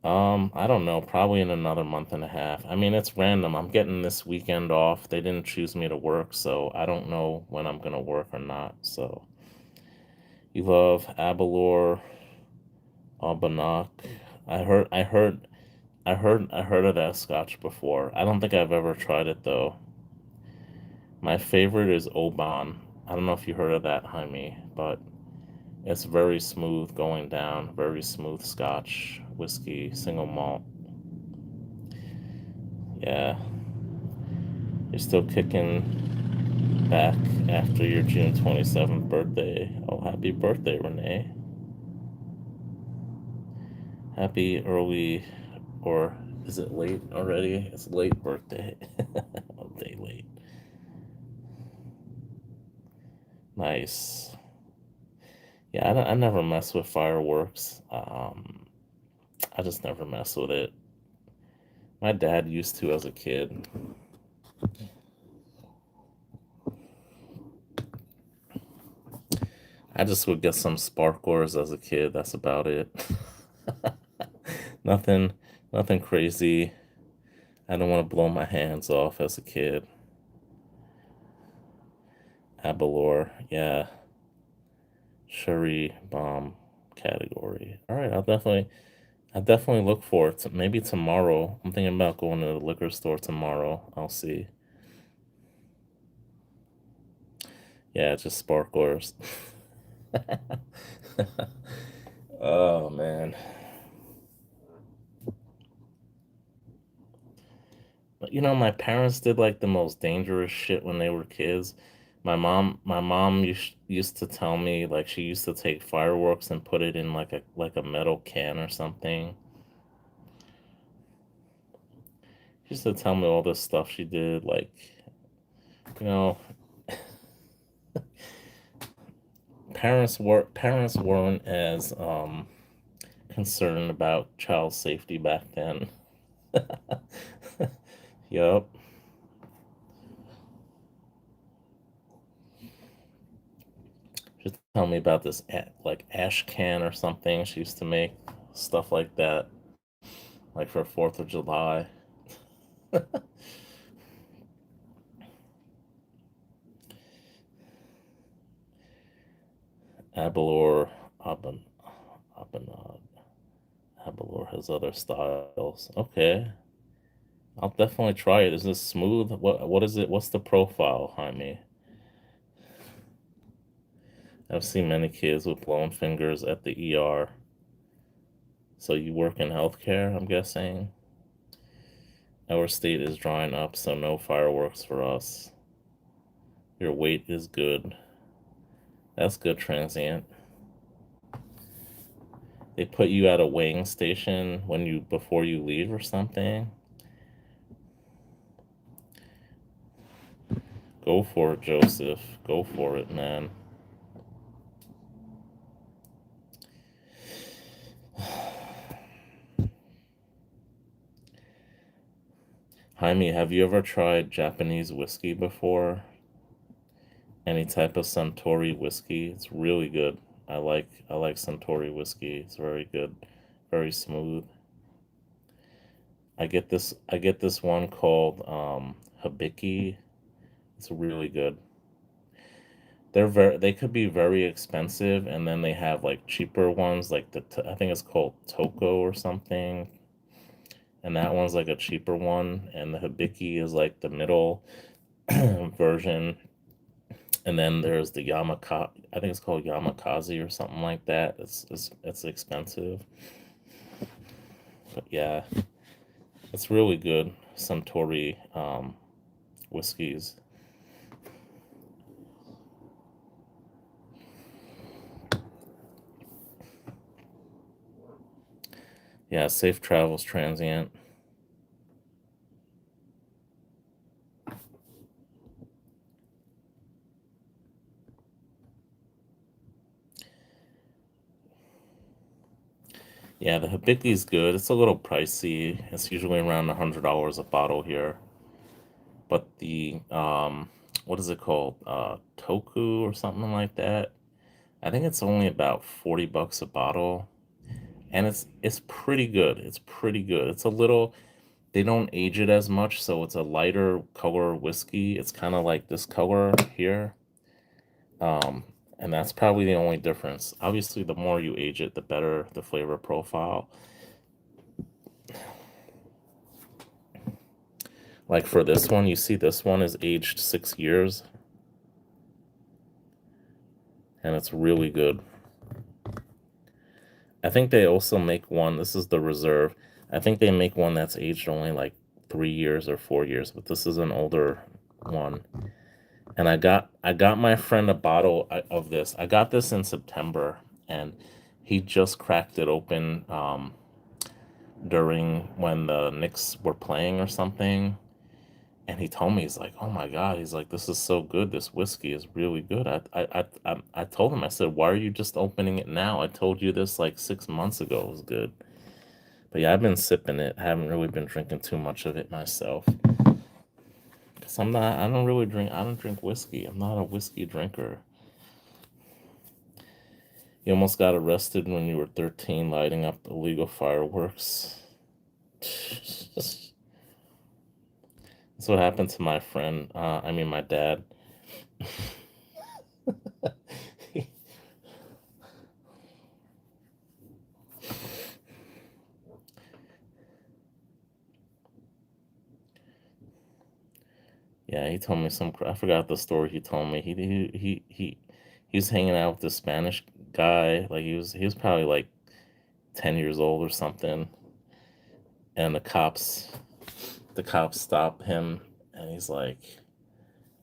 I don't know, probably in another month and a half. I mean, it's random. I'm getting this weekend off. They didn't choose me to work, so I don't know when I'm gonna work or not. So you love Abalor Albanach. I heard of that scotch before. I don't think I've ever tried it though. My favorite is Oban. I don't know if you heard of that, Jaime, but it's very smooth going down, very smooth scotch, whiskey, single malt. Yeah, you're still kicking back after your June 27th birthday. Oh, happy birthday, Renee. Happy early, or is it late already? It's late birthday. A day late. Nice. Yeah, I never mess with fireworks. I just never mess with it. My dad used to as a kid. I just would get some sparklers as a kid. That's about it. nothing, nothing crazy. I don't want to blow my hands off as a kid. Abalor, yeah, Sherry bomb category. All right, I definitely look for it. Maybe tomorrow. I'm thinking about going to the liquor store tomorrow. I'll see. Yeah, just sparklers. Oh man. But my parents did like the most dangerous shit when they were kids. My mom used to tell me like she used to take fireworks and put it in like a metal can or something. She used to tell me all this stuff she did, like, you know, parents weren't as concerned about child safety back then. Yup. Just tell me about this like ash can or something she used to make, stuff like that, like for 4th of July. Abalor Aben Abenad. Abalor has other styles. Okay. I'll definitely try it. Is this smooth? What is it? What's the profile, Jaime? I've seen many kids with blown fingers at the ER. So you work in healthcare, I'm guessing? Our state is drying up, so no fireworks for us. Your weight is good. That's good, transient. They put you at a weighing station before you leave or something. Go for it, Joseph. Go for it, man. Jaime, have you ever tried Japanese whiskey before? Any type of Suntory whiskey? It's really good. I like Suntory whiskey. It's very good, very smooth. I get this one called Hibiki. It's really good. They could be very expensive, and then they have like cheaper ones, like I think it's called Toko or something, and that one's like a cheaper one, and the Hibiki is like the middle version, and then there's the Yamaka. I think it's called Yamakaze or something like that. It's expensive, but yeah, it's really good. Suntory whiskeys. Yeah, safe travels, transient. Yeah, the Hibiki's good. It's a little pricey. It's usually around $100 a bottle here. But the what is it called? Toku or something like that. I think it's only about 40 bucks a bottle, and it's pretty good. It's pretty good. It's a little they don't age it as much, so it's a lighter color whiskey. It's kind of like this color here. Um, and that's probably the only difference. Obviously, the more you age it, the better the flavor profile. Like for this one, you see this one is aged 6 years, and it's really good. I think they also make one. This is the reserve. I think they make one that's aged only like 3 years or 4 years, but this is an older one. And I got my friend a bottle of this. I got this in September, and he just cracked it open during when the Knicks were playing or something. And he told me, he's like, "Oh my God," he's like, "this is so good. This whiskey is really good." I told him, I said, "Why are you just opening it now? I told you this like 6 months ago it was good." But yeah, I've been sipping it. I haven't really been drinking too much of it myself. Cause I'm not. I don't really drink. I don't drink whiskey. I'm not a whiskey drinker. You almost got arrested when you were 13 lighting up illegal fireworks. That's what happened to my friend. I mean, my dad. Yeah, he told me some. I forgot the story he told me. He was hanging out with this Spanish guy. Like he was probably like 10 years old or something. And the cops stop him, and he's like,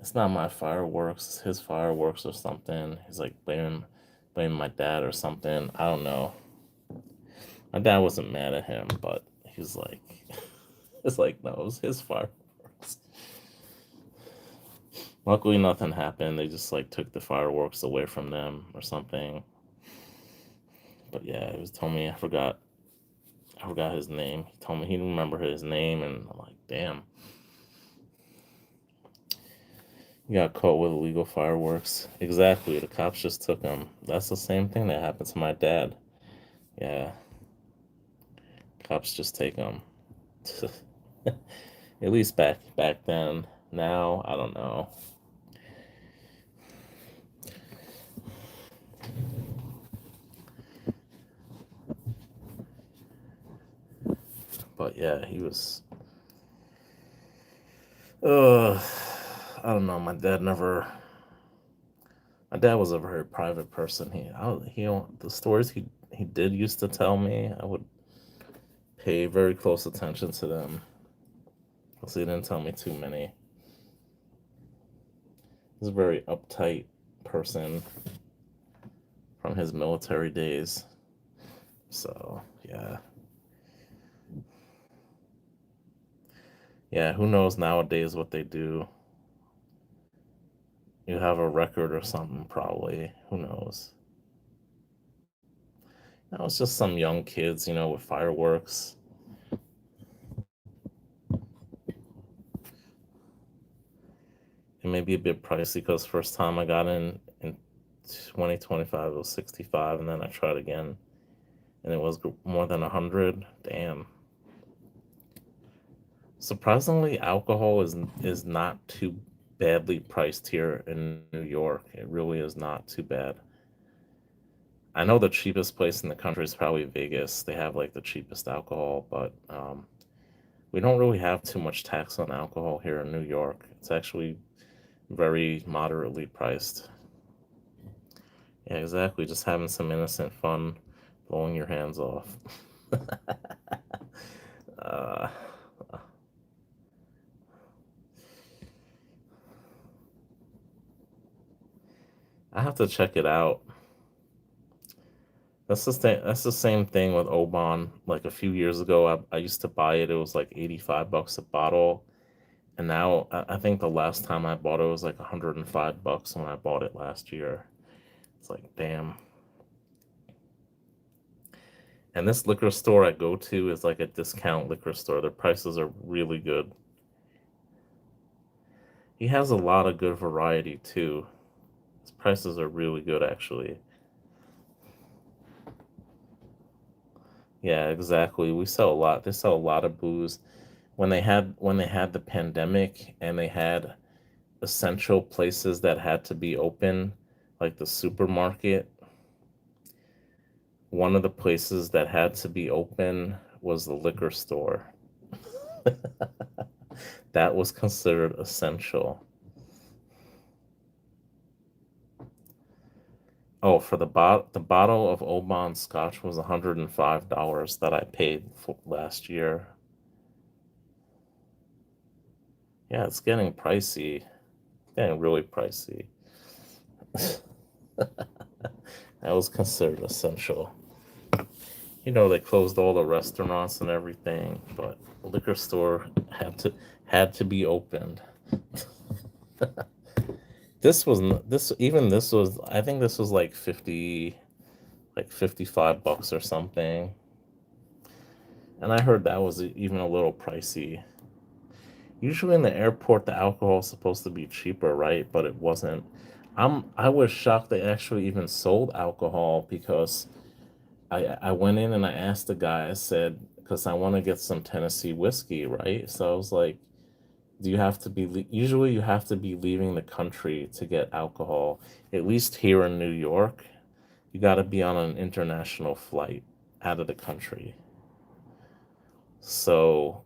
"It's not my fireworks. It's his fireworks or something." He's like blaming my dad or something. I don't know. My dad wasn't mad at him, but he was like, it's like no, it was his fireworks. Luckily, nothing happened. They just like took the fireworks away from them or something. But yeah, it was told me I forgot his name. He told me he didn't remember his name, and I'm like, damn, he got caught with illegal fireworks. Exactly, the cops just took him. That's the same thing that happened to my dad. Yeah, cops just take him. At least back then. Now I don't know. But yeah, he was. Uh, I don't know. My dad was a very private person. The stories he did used to tell me, I would pay very close attention to them because he didn't tell me too many. He's a very uptight person from his military days. So yeah, yeah. Who knows nowadays what they do? You have a record or something, probably. Who knows? That was just some young kids, with fireworks. maybe a bit pricey because first time I got in 2025 it was 65, and then I tried again and it was more than 100. Damn. Surprisingly, alcohol is not too badly priced here in New York. It really is not too bad. I know the cheapest place in the country is probably Vegas. They have like the cheapest alcohol, but we don't really have too much tax on alcohol here in New York. It's actually very moderately priced. Yeah, exactly. Just having some innocent fun, blowing your hands off. uh, I have to check it out. That's the same thing with Oban. Like a few years ago, I used to buy it. It was like 85 bucks a bottle, and now I think the last time I bought it was like 105 bucks when I bought it last year. It's like damn. And this liquor store I go to is like a discount liquor store. Their prices are really good. He has a lot of good variety too. His prices are really good actually. Yeah, exactly. We sell a lot. They sell a lot of booze. When they had the pandemic and they had essential places that had to be open, like the supermarket, one of the places that had to be open was the liquor store. That was considered essential. Oh, for the bottle of Oban Scotch was $105 that I paid for last year. Yeah, it's getting pricey. Getting really pricey. That was considered essential. They closed all the restaurants and everything, but the liquor store had to be opened. This was, I think this was like 55 bucks or something. And I heard that was even a little pricey. Usually in the airport the alcohol is supposed to be cheaper, right? But it wasn't. I was shocked they actually even sold alcohol because I went in and I asked the guy, I said, because I want to get some Tennessee whiskey, right? So I was like, do you have to usually you have to be leaving the country to get alcohol, at least here in New York. You got to be on an international flight out of the country. So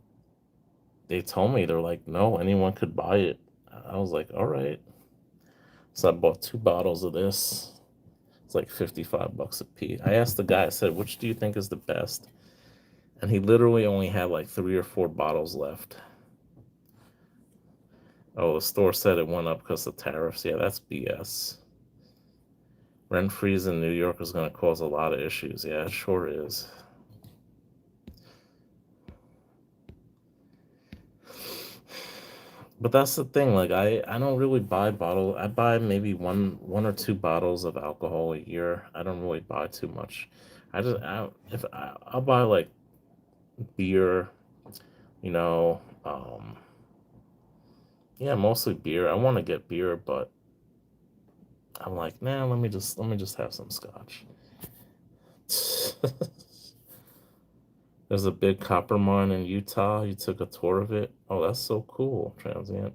they told me, they're like, no, anyone could buy it. I was like, all right. So I bought 2 bottles of this. It's like 55 bucks a piece. I asked the guy, I said, which do you think is the best? And he literally only had like 3 or 4 bottles left. Oh, the store said it went up because of tariffs. Yeah, that's BS. Rent freeze in New York is going to cause a lot of issues. Yeah, it sure is. But that's the thing. Like, I don't really buy bottle. I buy maybe one or 2 bottles of alcohol a year. I don't really buy too much. I'll buy like beer, you know, yeah, mostly beer. I want to get beer, but I'm like, nah, let me just have some scotch. There's a big copper mine in Utah. You took a tour of it. Oh, that's so cool, transient.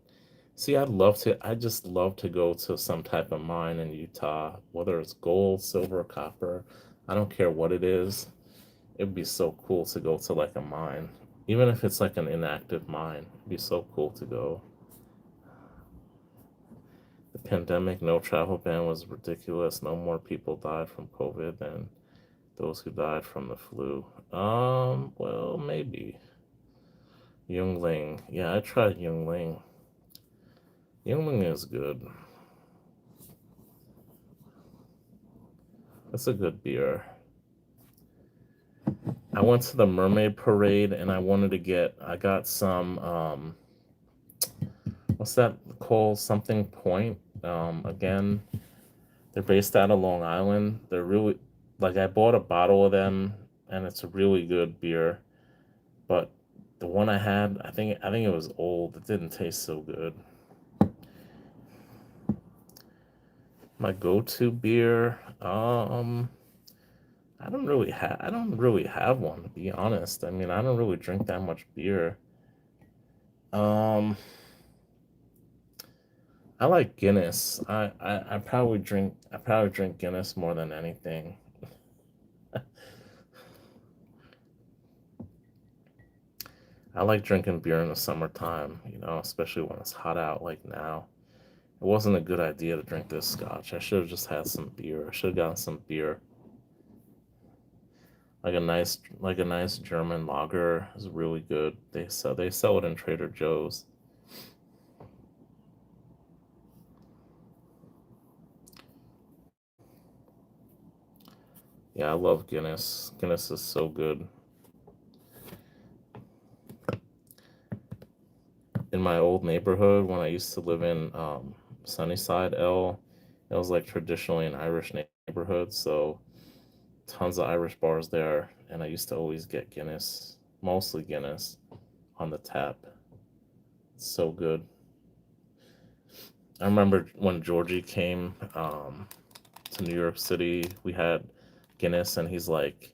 See, I just love to go to some type of mine in Utah, whether it's gold, silver, copper. I don't care what it is. It'd be so cool to go to like a mine. Even if it's like an inactive mine, it'd be so cool to go. The pandemic, no travel ban was ridiculous. No more people died from COVID than those who died from the flu. Well, maybe. Yungling. Yeah, I tried Yungling. Yingling is good. It's a good beer. I went to the Mermaid Parade and I got some, what's that called? Something Point. Again, they're based out of Long Island. They're really, like, I bought a bottle of them and it's a really good beer. But the one I had, I think it was old. It didn't taste so good. My go-to beer, I don't really have one, to be honest. I mean, I don't really drink that much beer. Um, I like Guinness. I probably drink Guinness more than anything. I like drinking beer in the summertime, especially when it's hot out like now. It wasn't a good idea to drink this scotch. I should have just had some beer. I should have gotten some beer. Like a nice German lager is really good. They sell it in Trader Joe's. Yeah, I love Guinness. Guinness is so good. In my old neighborhood, when I used to live in Sunnyside, it was like traditionally an Irish neighborhood, so tons of Irish bars there, and I used to always get Guinness, mostly Guinness, on the tap. It's so good. I remember when Georgie came to New York City, we had Guinness, and he's like,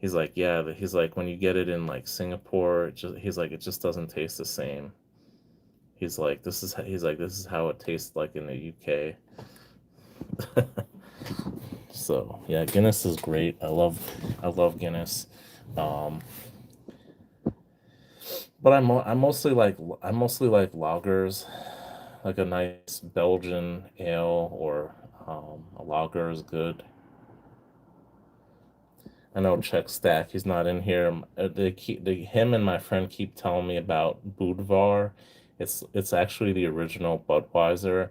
when you get it in like Singapore, he's like, it just doesn't taste the same. He's like, this is how it tastes like in the UK. So yeah, Guinness is great. I love Guinness. Um, but I mostly like lagers, like a nice Belgian ale or a lager is good. I know Czech Stack, he's not in here. Him and my friend keep telling me about Budvar. It's actually the original Budweiser,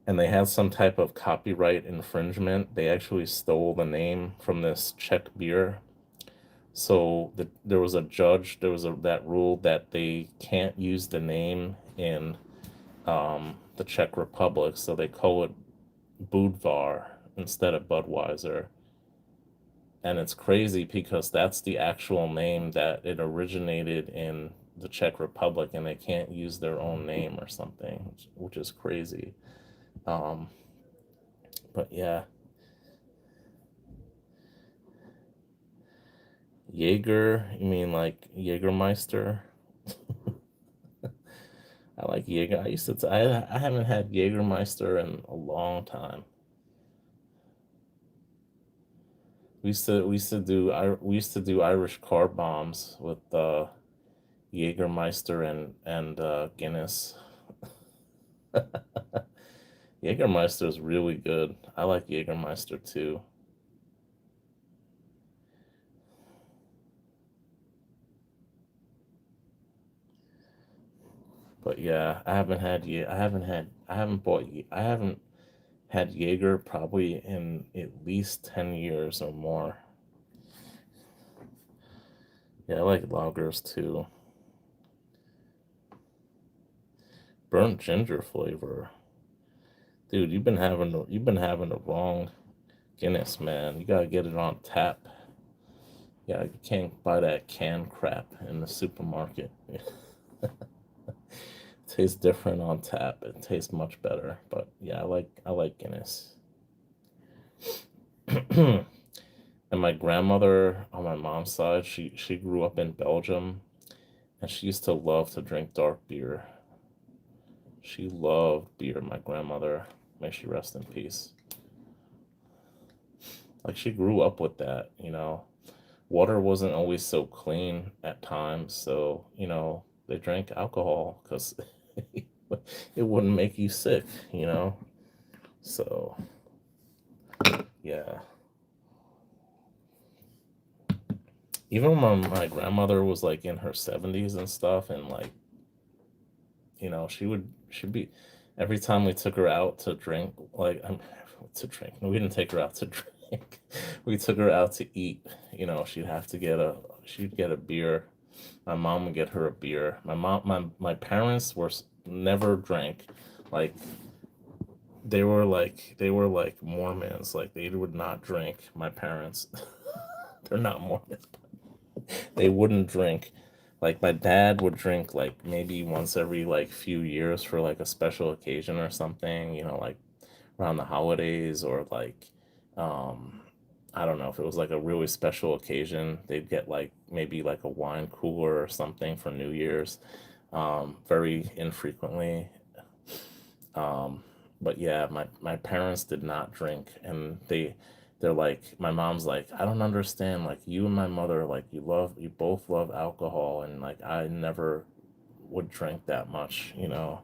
and they had some type of copyright infringement. They actually stole the name from this Czech beer. So there was a judge. There was that rule that they can't use the name in the Czech Republic, so they call it Budvar instead of Budweiser. And it's crazy because that's the actual name that it originated in the Czech Republic, and they can't use their own name or something, which is crazy. Um, but yeah, Jaeger, you mean like Jägermeister? I like Jaeger. I haven't had Jägermeister in a long time. We used to do Irish car bombs with Jägermeister and Guinness. Jägermeister is really good. I like Jägermeister too. But yeah, I haven't I haven't had Jaeger probably in at least 10 years or more. Yeah, I like lagers too. Burnt ginger flavor. Dude, you've been having the wrong Guinness, man. You gotta get it on tap. Yeah, you can't buy that canned crap in the supermarket. Tastes different on tap. It tastes much better. But yeah, I like Guinness. And my grandmother on my mom's side, she grew up in Belgium, and she used to love to drink dark beer. She loved beer, my grandmother. May she rest in peace. Like she grew up with that. Water wasn't always so clean at times, so they drank alcohol because it wouldn't make you sick. So yeah, even when my grandmother was like in her 70s and stuff, and like she'd be every time we took her out to drink, like to drink. We didn't take her out to drink. We took her out to eat. She'd get a beer. My mom would get her a beer. My parents never drank. Like they were like Mormons. Like they would not drink. My parents, they're not Mormons. They wouldn't drink. Like my dad would drink like maybe once every like few years for like a special occasion or something. Like around the holidays, or like, um, I don't know if it was like a really special occasion, they'd get like maybe like a wine cooler or something for New Year's, very infrequently. Um, but yeah, my parents did not drink, and they're like, my mom's like, I don't understand, like you and my mother, like you both love alcohol, and like I never would drink that much, you know.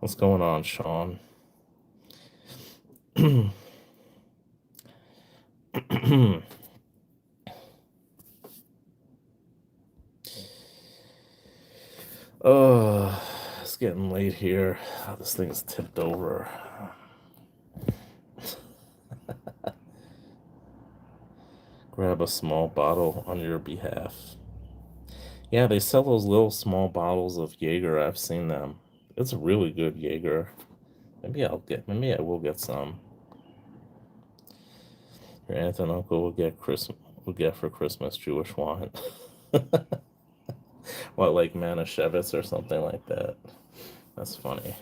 What's going on, Sean? Oh, it's getting late here. Oh, this thing's tipped over. Grab a small bottle on your behalf. Yeah, they sell those little small bottles of Jaeger. I've seen them. It's a really good Jaeger. Maybe I will get some. Your aunt and uncle will get for Christmas Jewish wine. What, like Manischewitz or something like that? That's funny.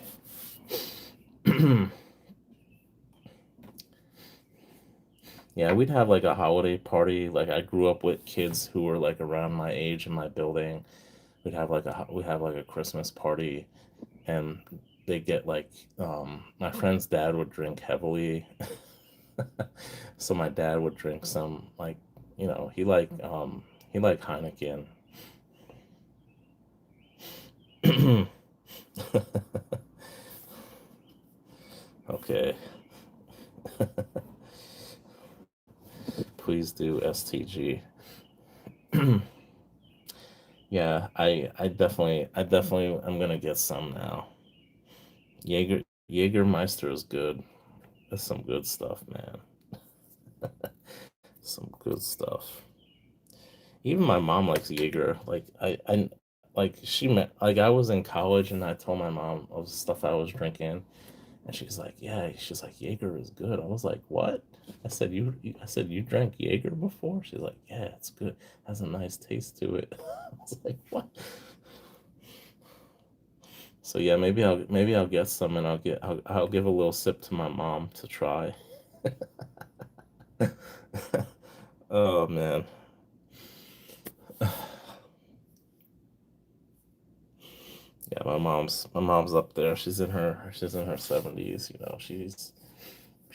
Yeah, we'd have like a holiday party. Like I grew up with kids who were like around my age in my building. We have like a Christmas party, and they get like, my friend's dad would drink heavily. So my dad would drink some, like, he liked Heineken. Okay. Please do STG. Yeah, I definitely I'm gonna get some now. Jägermeister is good. That's some good stuff, man. Some good stuff. Even my mom likes Jaeger. Like she met, like I was in college and I told my mom of stuff I was drinking, and she's like, "Yeah," she's like, "Jaeger is good." I was like, "What?" I said, "You drank Jaeger before?" She's like, "Yeah, it's good. Has a nice taste to it." I was like, "What?" So yeah, maybe I'll get some, and I'll give a little sip to my mom to try. Oh man. Yeah, my mom's up there. She's in her 70s, you know. She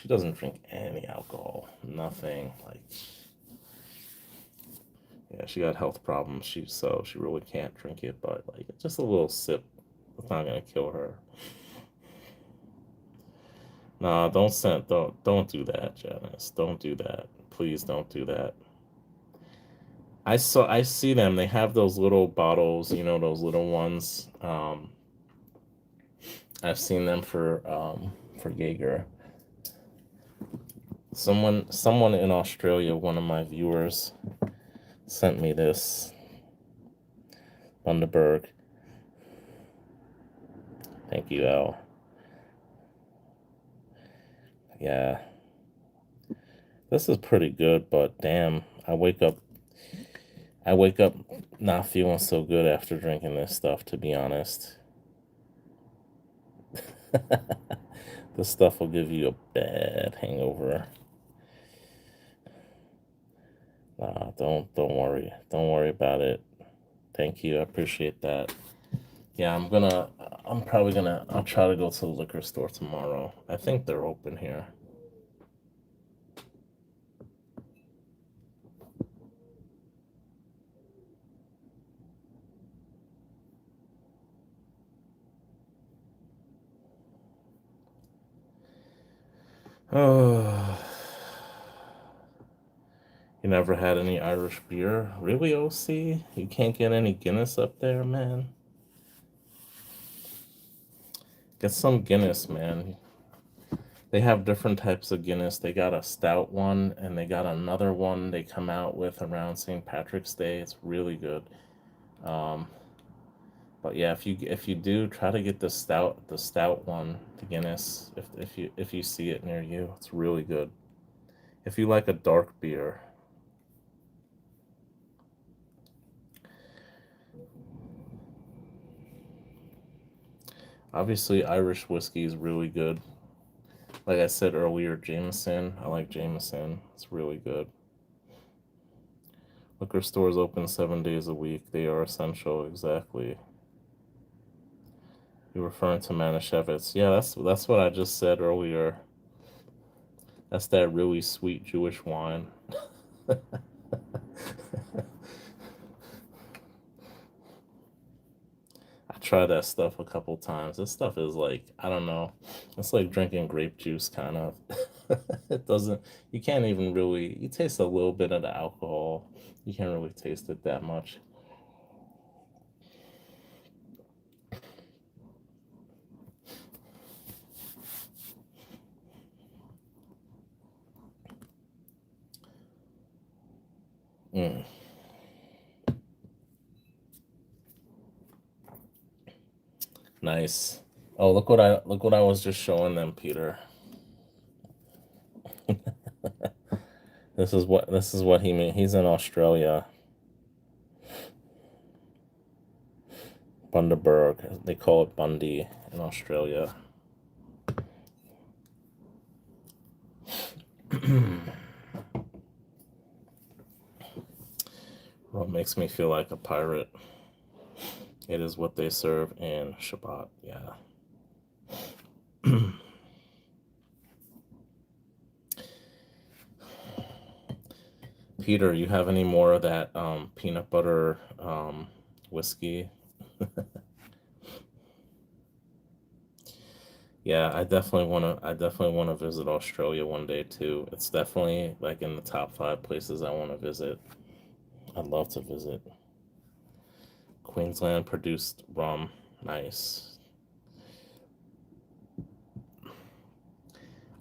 doesn't drink any alcohol. Nothing. Like, yeah, she got health problems. She really can't drink it, but like just a little sip, it's not gonna kill her. Nah, don't do that, Janice. Don't do that. Please don't do that. I see them. They have those little bottles, you know, those little ones. I've seen them for Jaeger. Someone in Australia, one of my viewers, sent me this Bundaberg. Thank you, Al. Yeah, this is pretty good, but damn, I wake up not feeling so good after drinking this stuff, to be honest. This stuff will give you a bad hangover. Nah, don't worry. Don't worry about it. Thank you. I appreciate that. Yeah, I'm probably gonna I'll try to go to the liquor store tomorrow. I think they're open here. Oh, you never had any Irish beer? Really, OC? You can't get any Guinness up there, man? Get some Guinness, man. They have different types of Guinness. They got a stout one, and they got another one they come out with around St. Patrick's Day. It's really good. Um, but yeah, if you do try to get the stout one, the Guinness, if you see it near you, it's really good. If you like a dark beer, Obviously, Irish whiskey is really good. Like I said earlier, Jameson. I like Jameson. It's really good. Liquor stores open 7 days a week. They are essential. Exactly. You're referring to Manischewitz. Yeah, that's what I just said earlier. That's that really sweet Jewish wine. I tried that stuff a couple times. This stuff is like, I don't know. It's like drinking grape juice, kind of. It doesn't, you can't even really, you taste a little bit of the alcohol. You can't really taste it that much. Mm, nice. Oh, look what I was just showing them, Peter. This is what he mean. He's in Australia, Bundaberg. They call it Bundy in Australia. Well, it makes me feel like a pirate. It is what they serve in Shabbat. Yeah. Peter, you have any more of that peanut butter whiskey? Yeah, I definitely want to. I definitely want to visit Australia one day too. It's definitely like in the top 5 places I want to visit. I'd love to visit. Queensland produced rum. Nice.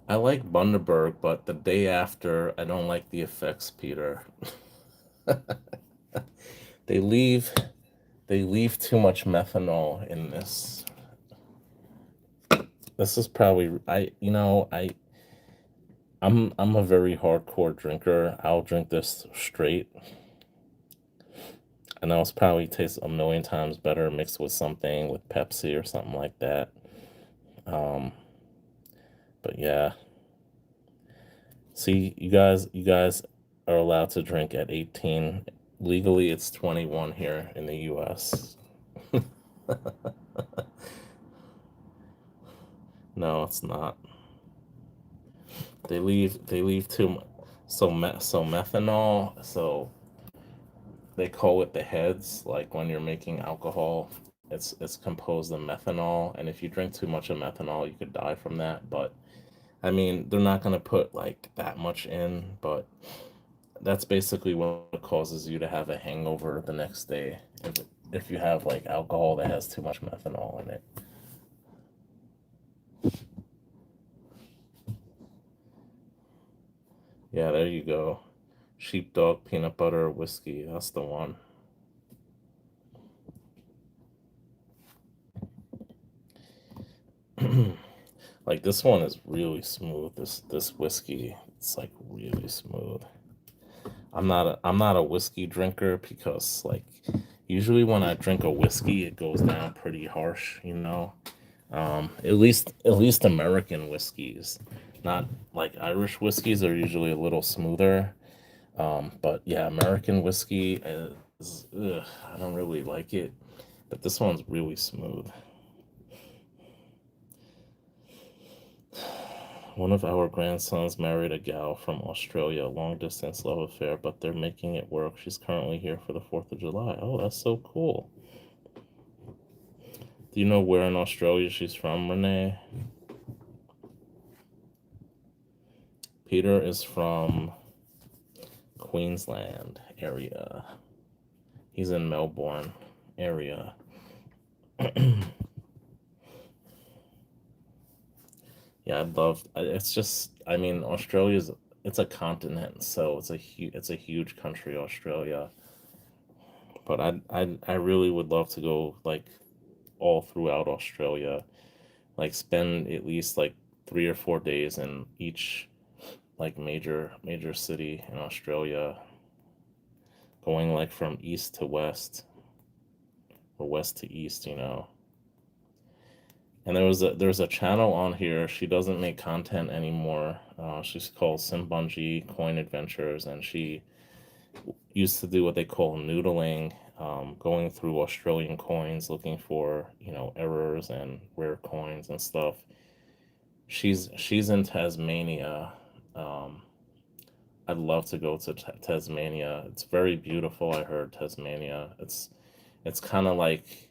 I like Bundaberg, but the day after, I don't like the effects, Peter. They leave they leave too much methanol in this. This is probably I'm a very hardcore drinker. I'll drink this straight. I know it's probably tastes a million times better mixed with something with Pepsi or something like that. Um, but yeah. See, you guys are allowed to drink at 18. Legally it's 21 here in the US. No, it's not. They leave too much. So methanol, so they call it the heads, like when you're making alcohol, it's composed of methanol, and if you drink too much of methanol, you could die from that. But I mean, they're not gonna put like that much in, but that's basically what causes you to have a hangover the next day if you have like alcohol that has too much methanol in it. Yeah, there you go. Sheepdog peanut butter whiskey, that's the one. Like this one is really smooth. This whiskey, it's like really smooth. I'm not a whiskey drinker because like usually when I drink a whiskey, it goes down pretty harsh, you know. At least American whiskeys, not like Irish whiskeys are usually a little smoother. But yeah, American whiskey is I don't really like it, but this one's really smooth. One of our grandsons married a gal from Australia, long distance love affair, but they're making it work. She's currently here for the 4th of July. Oh, that's so cool. Do you know where in Australia she's from, Renee? Peter is from Queensland area. He's in Melbourne area. Yeah, I'd love. It's just, I mean, it's a continent, so it's a huge country, Australia. But I really would love to go like all throughout Australia, like spend at least like 3 or 4 days in each like major city in Australia, going like from east to west or west to east, And there's a channel on here. She doesn't make content anymore. She's called Simbunji Coin Adventures, and she used to do what they call noodling, going through Australian coins looking for errors and rare coins and stuff. She's in Tasmania. Um, I'd love to go to Tasmania. It's very beautiful. I heard Tasmania. It's kind of like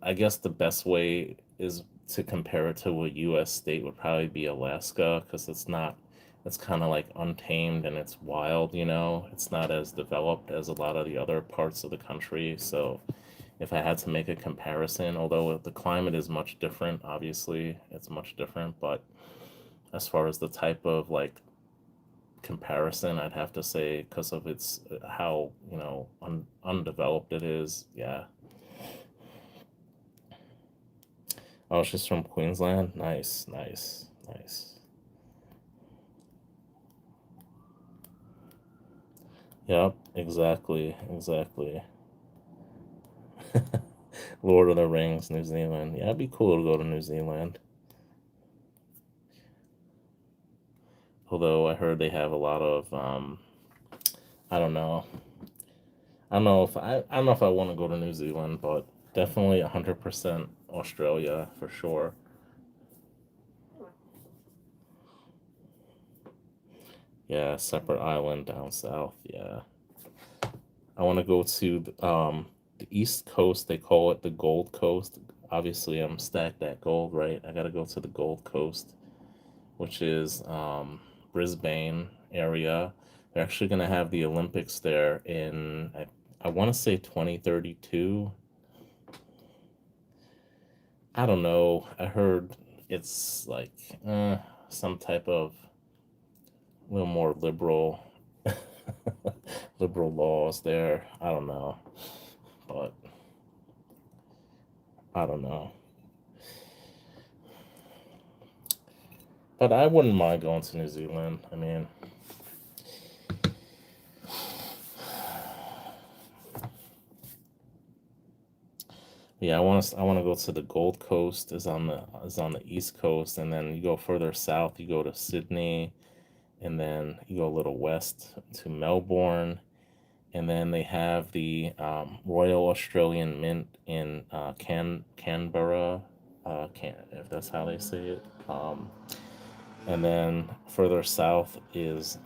I guess the best way is to compare it to a U.S. state would probably be Alaska because it's kind of like untamed and it's wild, you know. It's not as developed as a lot of the other parts of the country. So if I had to make a comparison, although the climate is much different, obviously it's much different, but as far as the type of like comparison, I'd have to say because of its how undeveloped it is. Yeah. Oh, she's from Queensland. Nice, nice, nice. Yep, exactly, exactly. Lord of the Rings, New Zealand. Yeah, it'd be cool to go to New Zealand. Although I heard they have a lot of I don't know. I don't know if I want to go to New Zealand, but definitely 100% Australia for sure. Yeah, separate island down south. Yeah. I want to go to the East Coast. They call it the Gold Coast. Obviously, I'm stacked at gold, right? I got to go to the Gold Coast, which is Brisbane area. They're actually going to have the Olympics there in I want to say 2032. I don't know. I heard it's like some type of little more liberal laws there. I don't know, but I don't know. But I wouldn't mind going to New Zealand. I mean, yeah, I want to go to the Gold Coast. Is on the East Coast, and then you go further south. You go to Sydney, and then you go a little west to Melbourne, and then they have the Royal Australian Mint in Canberra, if that's how they say it. And then further south is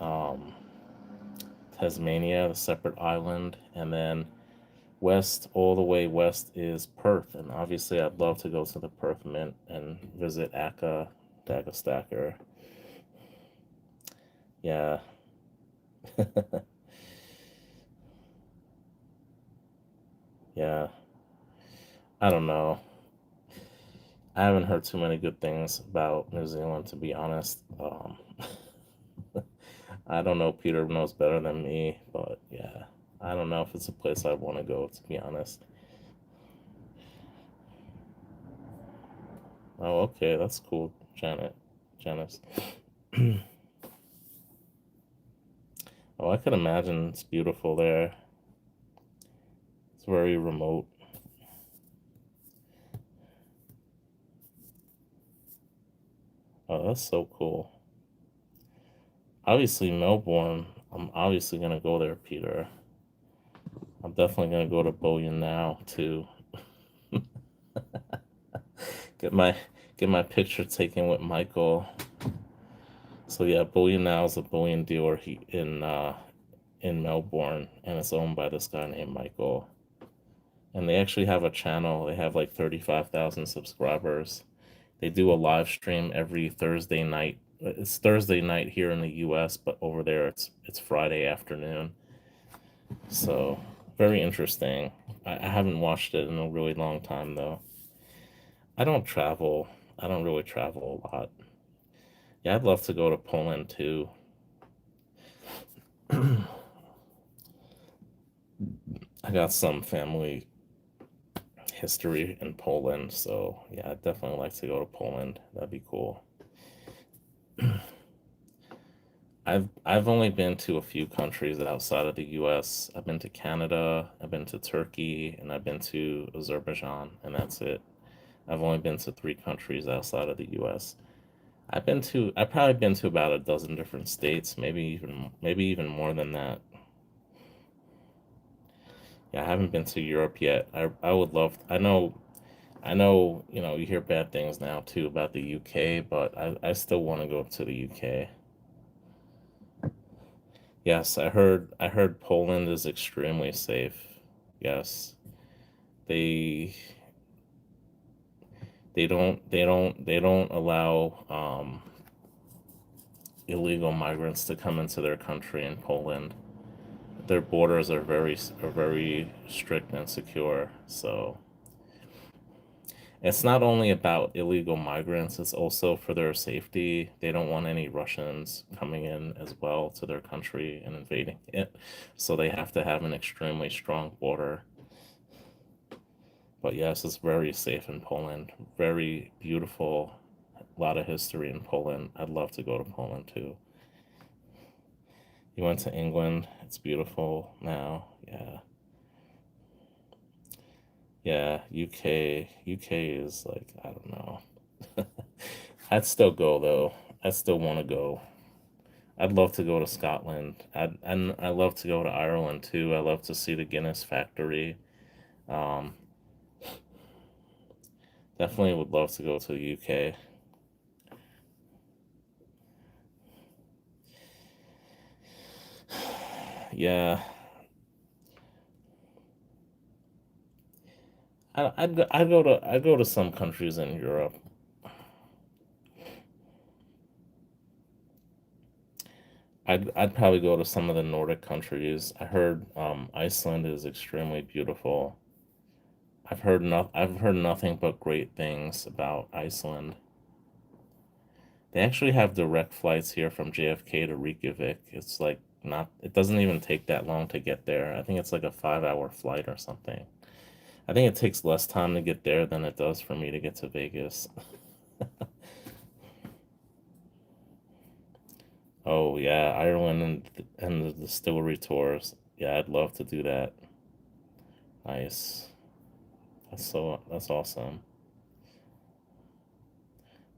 Tasmania, the separate island, and then west, all the way west is Perth. And obviously, I'd love to go to the Perth Mint and visit Dagger Stacker. Yeah. Yeah. I don't know. I haven't heard too many good things about New Zealand, to be honest. I don't know. Peter knows better than me, but yeah, I don't know if it's a place I want to go, to be honest. Oh, okay, that's cool, Janice. Oh, I could imagine it's beautiful there. It's very remote. Oh, that's so cool. Obviously, Melbourne. I'm obviously gonna go there, Peter. I'm definitely gonna go to Bullion now too. Get my get my picture taken with Michael. So yeah, Bullion Now is a bullion dealer in Melbourne, and it's owned by this guy named Michael. And they actually have a channel. They have like 35,000 subscribers. They do a live stream every Thursday night. It's Thursday night here in the U.S., but over there it's Friday afternoon. So very interesting. I haven't watched it in a really long time though. I don't travel. I don't really travel a lot. Yeah, I'd love to go to Poland too. I got some family history in Poland, so yeah, I'd definitely like to go to Poland. That'd be cool. I've only been to a few countries outside of the US. I've been to Canada, I've been to Turkey, and I've been to Azerbaijan, and that's it. I've only been to three countries outside of the U.S. I've probably been to about a dozen different states, maybe even more than that. Yeah, I haven't been to Europe yet. I would love. I know. You hear bad things now too about the UK, but I still want to go to the UK. Yes, I heard Poland is extremely safe. Yes. They they don't allow illegal migrants to come into their country in Poland. Their borders are very strict and secure. So it's not only about illegal migrants, it's also for their safety. They don't want any Russians coming in as well to their country and invading it. So they have to have an extremely strong border. But yes, it's very safe in Poland. Very beautiful. A lot of history in Poland. I'd love to go to Poland too. You went to England. It's beautiful now. Yeah. Yeah, UK is like, I don't know. I'd still go though. I still want to go. I'd love to go to Scotland. I love to go to Ireland too. I love to see the Guinness factory. Um, Definitely would love to go to the UK. Yeah, I'd go to some countries in Europe. I'd probably go to some of the Nordic countries. I heard Iceland is extremely beautiful. I've heard nothing but great things about Iceland. They actually have direct flights here from JFK to Reykjavik. It's like not it doesn't even take that long to get there. I think it's like a 5 hour flight or something. I think it takes less time to get there than it does for me to get to Vegas. Oh yeah, Ireland and the distillery tours. Yeah, I'd love to do that. Nice. That's awesome.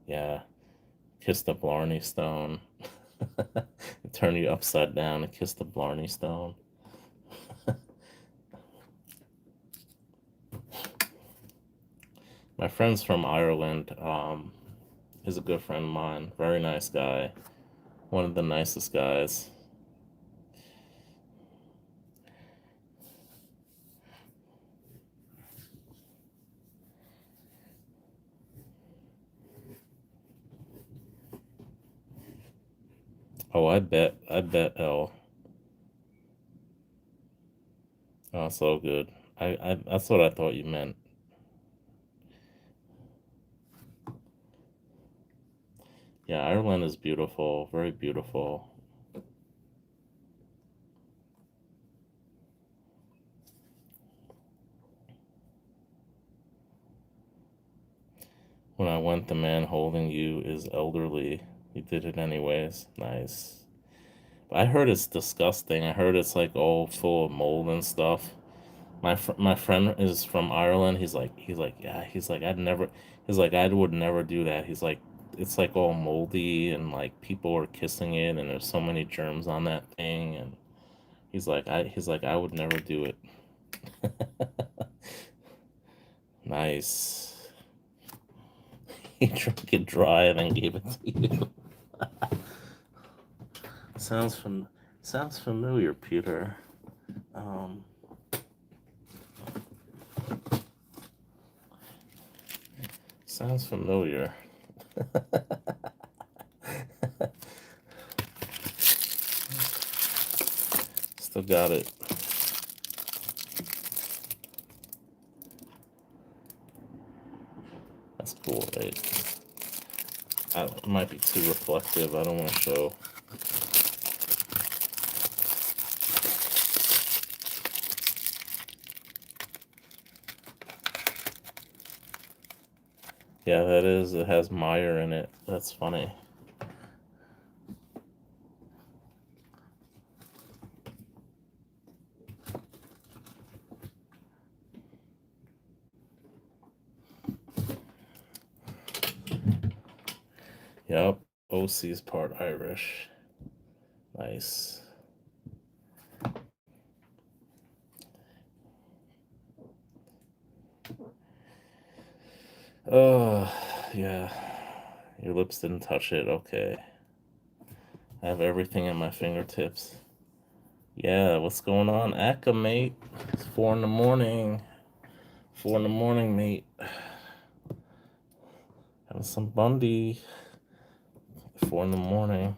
Yeah. Kiss the Blarney Stone. Turn you upside down and kiss the Blarney Stone. My friend's from Ireland. He's a good friend of mine. Very nice guy. One of the nicest guys. Oh, I bet L. Oh, so good. That's what I thought you meant. Yeah, Ireland is beautiful, very beautiful. When I went, the man holding you is elderly. He did it anyways. Nice. But I heard it's disgusting. I heard it's like all full of mold and stuff. My friend is from Ireland. Yeah. He's like I would never do that. He's like it's like all moldy and like people are kissing it and there's so many germs on that thing and he's like I would never do it. Nice. He drank it dry and then gave it to you. Sounds fam Sounds familiar, Peter. Um, Sounds familiar. Still got it. That's cool, right? It might be too reflective. I don't want to show. Yeah, that is. It has Meyer in it. That's funny. Yep. OC's part Irish. Nice. Oh, yeah. Your lips didn't touch it. Okay. I have everything at my fingertips. Yeah, what's going on? Aka, mate. It's 4 in the morning. 4 in the morning, mate. Having some Bundy. 4 in the morning.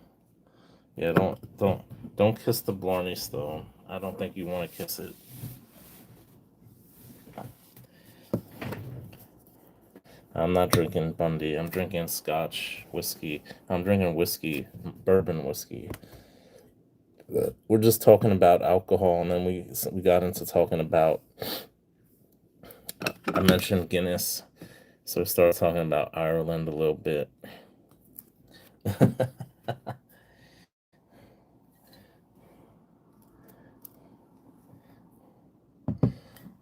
Yeah, don't kiss the Blarney Stone. I don't think you want to kiss it. I'm not drinking Bundy. I'm drinking Scotch whiskey. I'm drinking whiskey, bourbon whiskey. We're just talking about alcohol, and then we got into talking about. I mentioned Guinness, so we started talking about Ireland a little bit.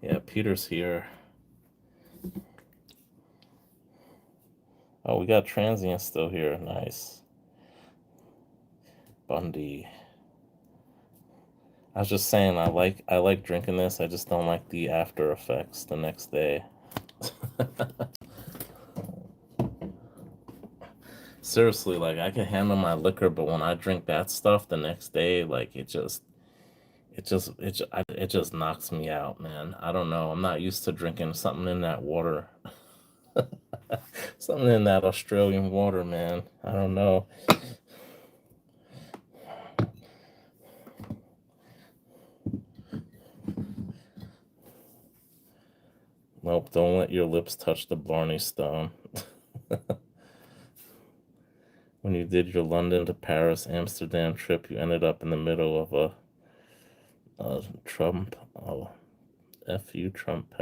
Yeah, Peter's here. Oh, we got Transient still here. Nice. Bundy. I was just saying I like drinking this. I just don't like the after effects the next day. Seriously, like I can handle my liquor, but when I drink that stuff the next day, like it just knocks me out, man. I don't know. I'm not used to drinking something in that water. Something in that Australian water, man. I don't know. Nope, don't let your lips touch the Blarney Stone. When you did your London to Paris, Amsterdam trip, you ended up in the middle of a Trump, oh, F you, Trump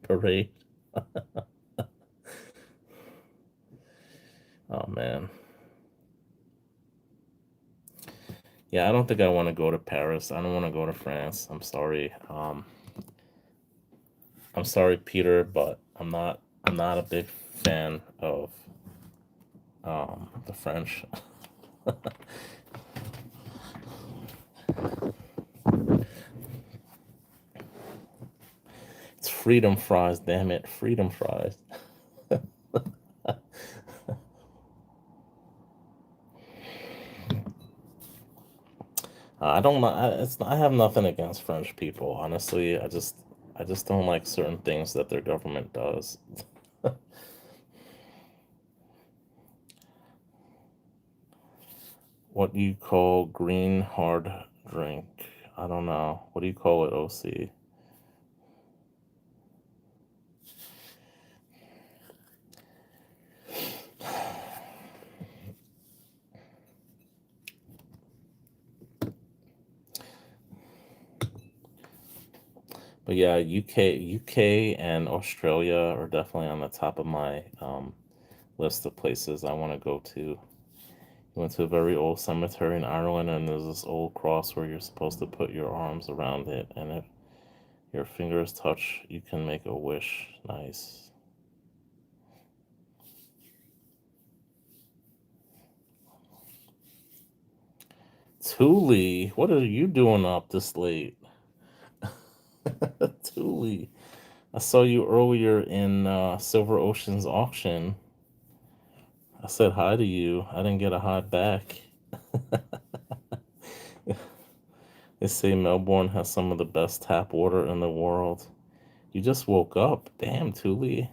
parade. Oh, man. Yeah, I don't think I want to go to Paris. I don't want to go to France. I'm sorry. I'm sorry, Peter, but I'm not a big fan of the French. It's freedom fries, damn it, freedom fries. I don't know. I have nothing against French people. Honestly, I just don't like certain things that their government does. What do you call green hard drink? I don't know. What do you call it, OC? But yeah, UK and Australia are definitely on the top of my list of places I want to go to. Went to a very old cemetery in Ireland, and there's this old cross where you're supposed to put your arms around it, and if your fingers touch, you can make a wish. Nice. Thule, what are you doing up this late? Thule, I saw you earlier in Silver Ocean's auction. I said hi to you. I didn't get a hi back. They say Melbourne has some of the best tap water in the world. You just woke up. Damn, Thule.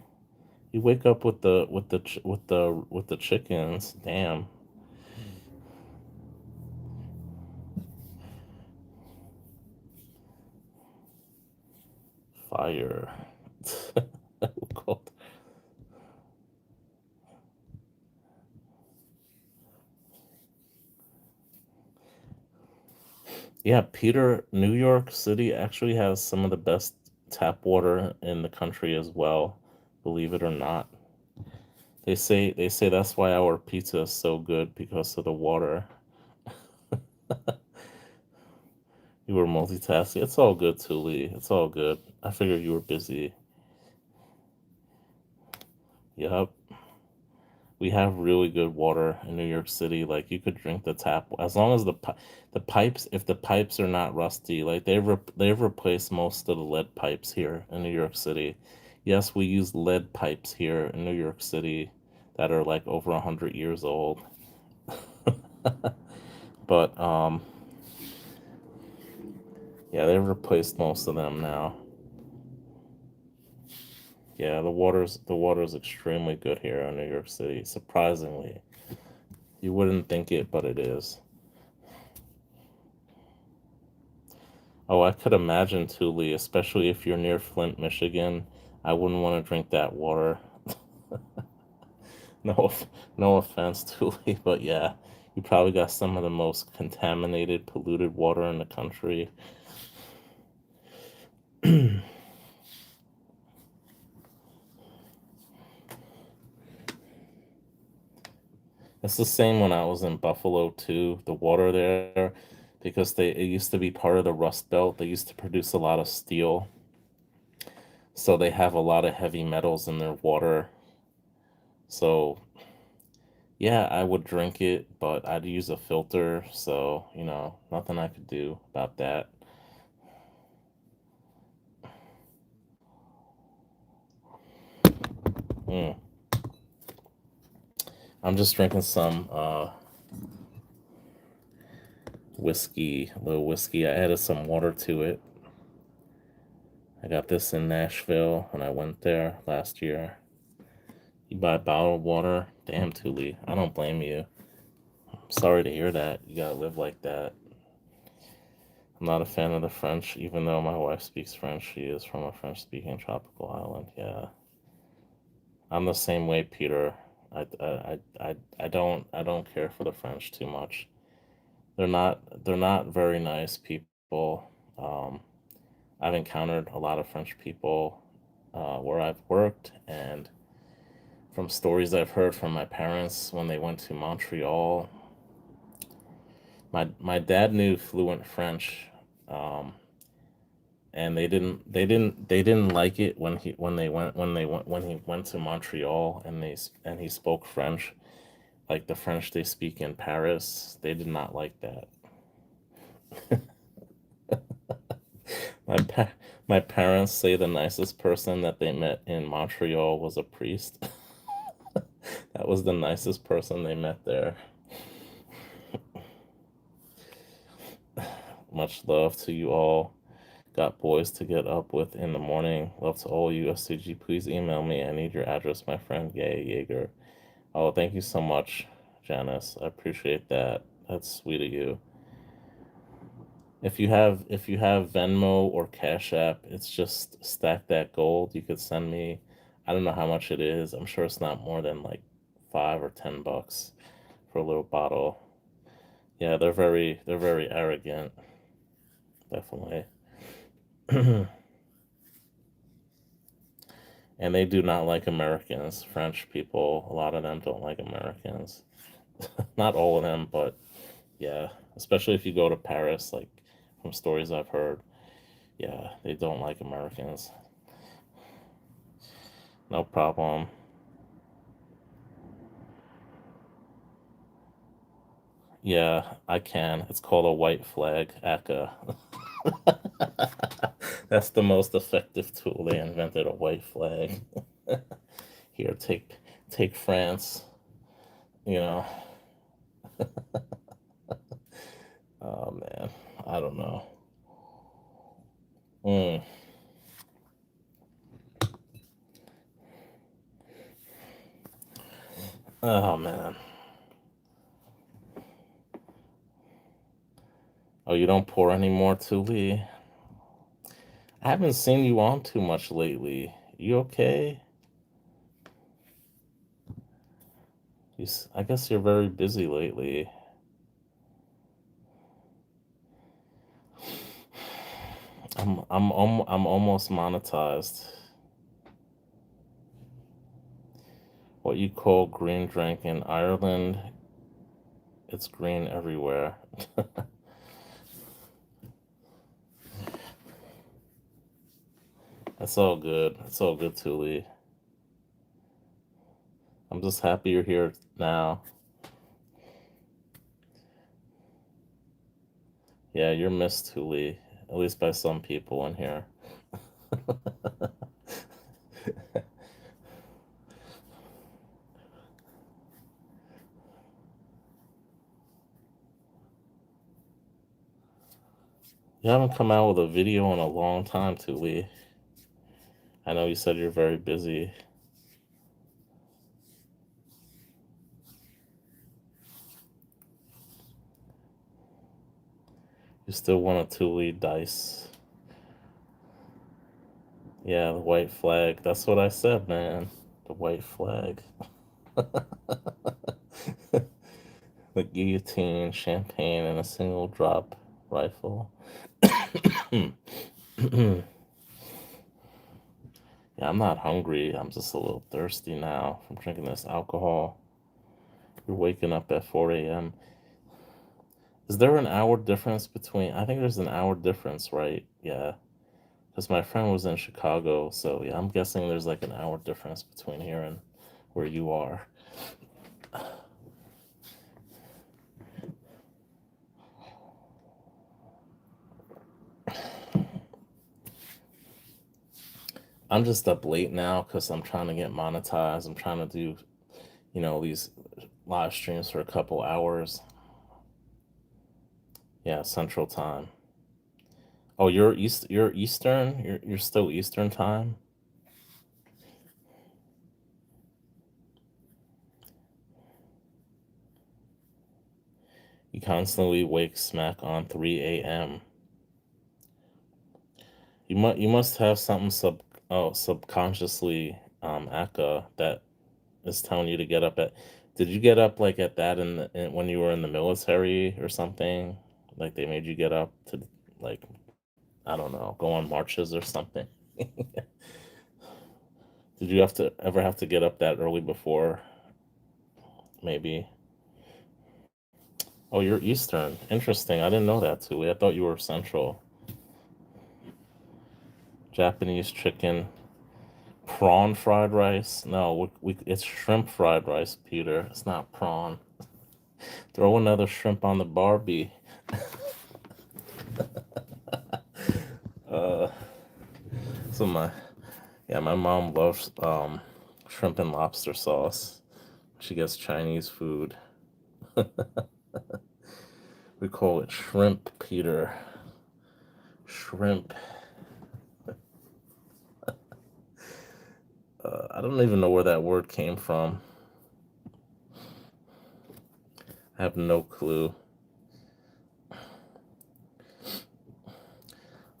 You wake up with the chickens. Damn. Fire. Cold. Yeah, Peter, New York City actually has some of the best tap water in the country as well, believe it or not. They say that's why our pizza is so good because of the water. You were multitasking. It's all good, Thule. It's all good. I figured you were busy. Yup. We have really good water in New York City. Like you could drink the tap as long as the pipes, if the pipes are not rusty, like they've replaced most of the lead pipes here in New York City. Yes, we use lead pipes here in New York City that are like over 100 years old. But yeah, they've replaced most of them now. Yeah, the water's extremely good here in New York City. Surprisingly, you wouldn't think it, but it is. Oh, I could imagine Thule, especially if you're near Flint, Michigan. I wouldn't want to drink that water. No, no offense, Thule, but yeah, you probably got some of the most contaminated, polluted water in the country. It's the same when I was in Buffalo too. The water there, because it used to be part of the Rust Belt. They used to produce a lot of steel, so they have a lot of heavy metals in their water. So yeah, I would drink it, but I'd use a filter, so nothing I could do about that. Mm. I'm just drinking some whiskey, a little whiskey. I added some water to it. I got this in Nashville when I went there last year. You buy bottled water? Damn, Thule. I don't blame you. Sorry to hear that. You gotta live like that. I'm not a fan of the French, even though my wife speaks French. She is from a French-speaking tropical island. Yeah, I'm the same way, Peter. I don't care for the French too much. They're not very nice people. Um, I've encountered a lot of French people where I've worked, and from stories I've heard from my parents when they went to Montreal, my dad knew fluent French, um, and they didn't like it when he went to Montreal and he spoke French, like the French they speak in Paris. They did not like that. My pa- my parents say the nicest person that they met in Montreal was a priest. That was the nicest person they met there. Much love to you all. Got boys to get up with in the morning. Love to all you. SCG, please email me. I need your address, my friend Gay Yeager. Oh, thank you so much, Janice. I appreciate that. That's sweet of you. If you have Venmo or Cash App, it's just Stack That Gold. You could send me. I don't know how much it is. I'm sure it's not more than like $5 or $10 for a little bottle. Yeah, they're very arrogant, definitely. And they do not like Americans. French people, a lot of them don't like Americans. Not all of them, but yeah, especially if you go to Paris, like from stories I've heard, yeah, they don't like Americans. No problem. Yeah, I can. It's called a white flag, ACA. That's the most effective tool they invented, a white flag. Here, take France, you know. Oh man, I don't know. Mm. Oh man. Oh, you don't pour anymore, Tuli? I haven't seen you on too much lately. You okay? I guess you're very busy lately. I'm almost monetized. What you call green drink in Ireland, it's green everywhere. That's all good. It's all good, Tuli. I'm just happy you're here now. Yeah, you're missed, Tuli, at least by some people in here. You haven't come out with a video in a long time, Tuli. I know you said you're very busy. You still want a Tuli dice. Yeah, the white flag. That's what I said, man. The white flag. The guillotine, champagne, and a single drop rifle. Yeah, I'm not hungry. I'm just a little thirsty now from drinking this alcohol. You're waking up at 4 a.m. Is there an hour difference between? I think there's an hour difference, right? Yeah. Because my friend was in Chicago, so yeah, I'm guessing there's like an hour difference between here and where you are. I'm just up late now because I'm trying to get monetized. I'm trying to do, these live streams for a couple hours. Yeah, Central Time. Oh, You're Eastern. You're still Eastern Time. You constantly wake smack on 3 a.m. You must have something subconsciously, Aka, that is telling you to get up at. Did you get up like at that when you were in the military or something? Like they made you get up to, like, I don't know, go on marches or something. Did you ever have to get up that early before? Maybe. Oh, you're Eastern. Interesting. I didn't know that too. I thought you were Central. Japanese chicken, prawn fried rice. No, it's shrimp fried rice, Peter. It's not prawn. Throw another shrimp on the Barbie. Uh, so my mom loves shrimp and lobster sauce. She gets Chinese food. We call it shrimp, Peter. Shrimp. I don't even know where that word came from. I have no clue.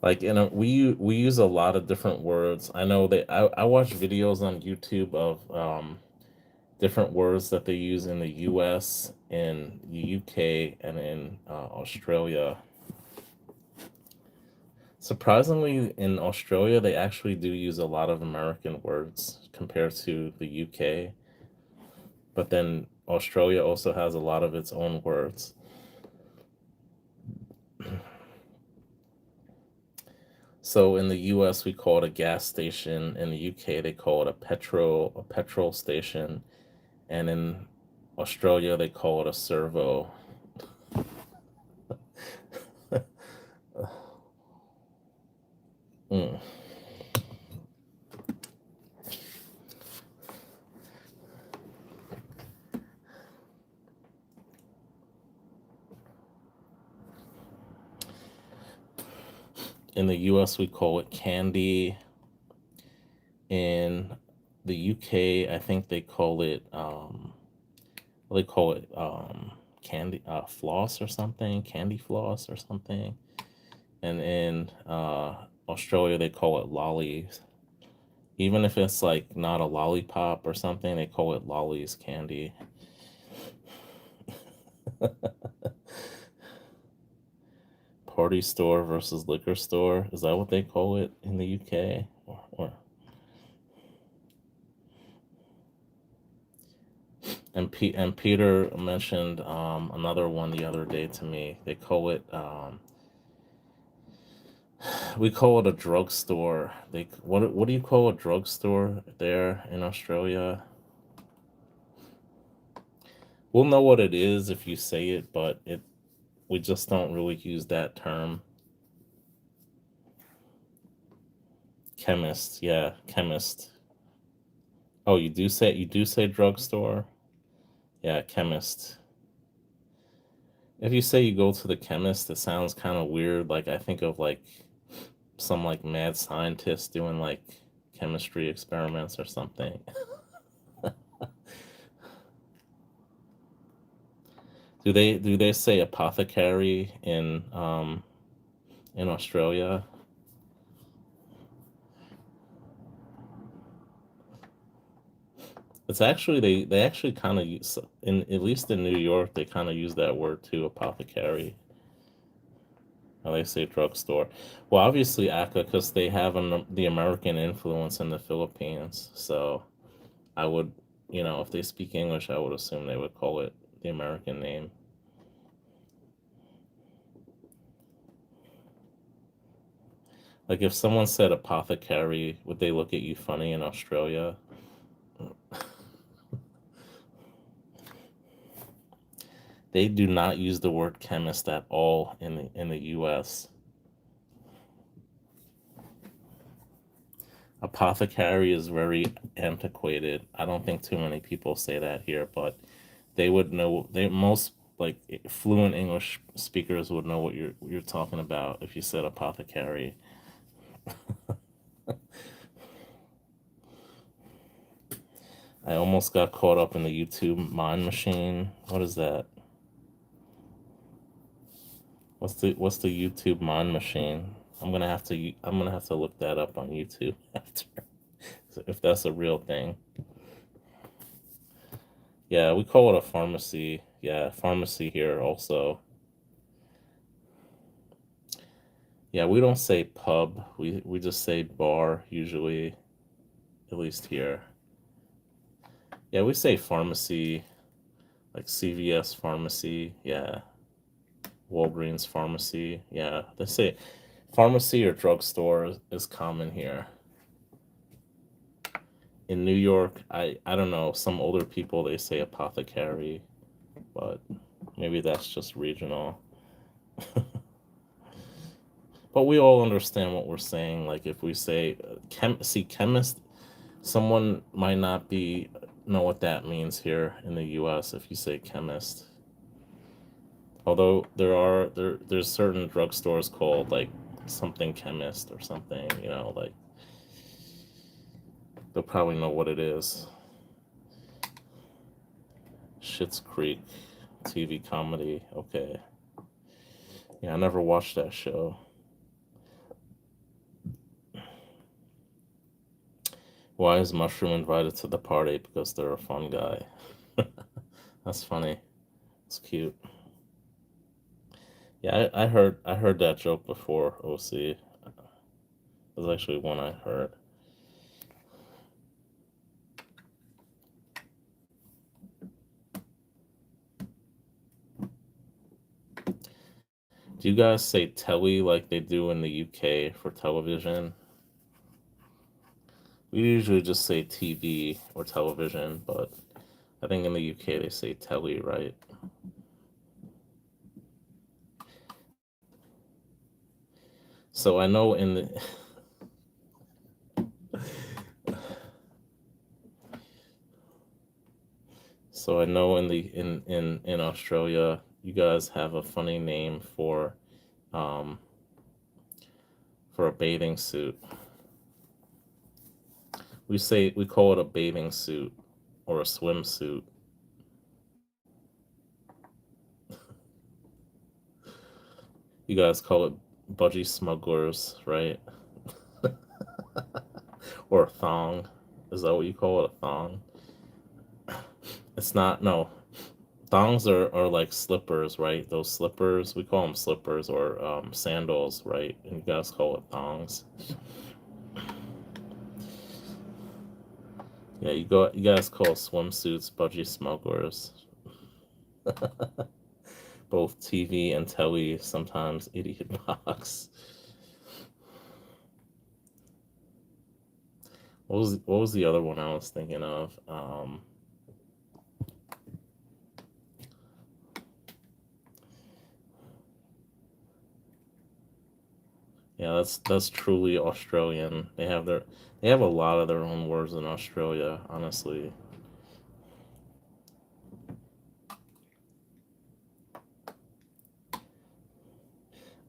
Like, we use a lot of different words. I know I watch videos on YouTube of different words that they use in the U.S., in the U.K., and in Australia. Surprisingly, in Australia, they actually do use a lot of American words compared to the UK. But then Australia also has a lot of its own words. So in the US, we call it a gas station. In the UK, they call it a petrol station. And in Australia, they call it a servo. Mm. In the US, we call it candy. In the UK, I think they call it candy floss or something, candy floss or something. And in Australia, they call it lollies. Even if it's like not a lollipop or something, they call it lollies candy. Party store versus liquor store. Is that what they call it in the UK? And Peter mentioned another one the other day to me. They call it we call it a drugstore. What do you call a drugstore there in Australia? we'll know what it is if you say it, but it we just don't really use that term. Chemist, yeah, chemist. Oh, you do say drugstore? Yeah, chemist. If you say you go to the chemist, it sounds kind of weird. Like I think of like some like mad scientist doing like chemistry experiments or something. Do they say apothecary in Australia? It's actually they actually kind of use in at least in New York they kind of use that word too, apothecary. How they say drugstore. Well, obviously ACA because they have the American influence in the Philippines. So I would, if they speak English, I would assume they would call it the American name. Like if someone said apothecary, would they look at you funny in Australia? They do not use the word chemist at all in the U.S. Apothecary is very antiquated. I don't think too many people say that here, but they would know. They most like fluent English speakers would know what you're talking about if you said apothecary. I almost got caught up in the YouTube mind machine. What is that? What's the YouTube mind machine? I'm gonna have to look that up on YouTube after if that's a real thing. Yeah, we call it a pharmacy. Yeah, pharmacy here also. Yeah, we don't say pub. We just say bar usually, at least here. Yeah, we say pharmacy, like CVS pharmacy. Yeah, Walgreens pharmacy. Yeah, they say pharmacy or drugstore is common here. In New York, I don't know, some older people they say apothecary, but maybe that's just regional. But we all understand what we're saying. Like if we say chemist, someone might not be know what that means here in the U.S. if you say chemist. Although there's certain drugstores called like something chemist or something, like they'll probably know what it is. Schitt's Creek, TV comedy. Okay. Yeah, I never watched that show. Why is Mushroom invited to the party? Because they're a fun guy. That's funny. It's cute. Yeah, I heard that joke before. OC. There's actually one I heard. Do you guys say telly like they do in the UK for television? We usually just say TV or television, but I think in the UK they say telly, right? So I know in the so I know in Australia you guys have a funny name um for a bathing suit. We call it a bathing suit or a swimsuit. You guys call it budgie smugglers, right? Or a thong. Is that what you call it? A thong? It's not, no. Thongs are like slippers, right? Those slippers, we call them slippers or sandals, right? And you guys call it thongs. Yeah, you guys call swimsuits budgie smugglers. Both TV and telly, sometimes idiot box. What was the other one I was thinking of? Yeah, that's truly Australian. They have a lot of their own words in Australia, honestly.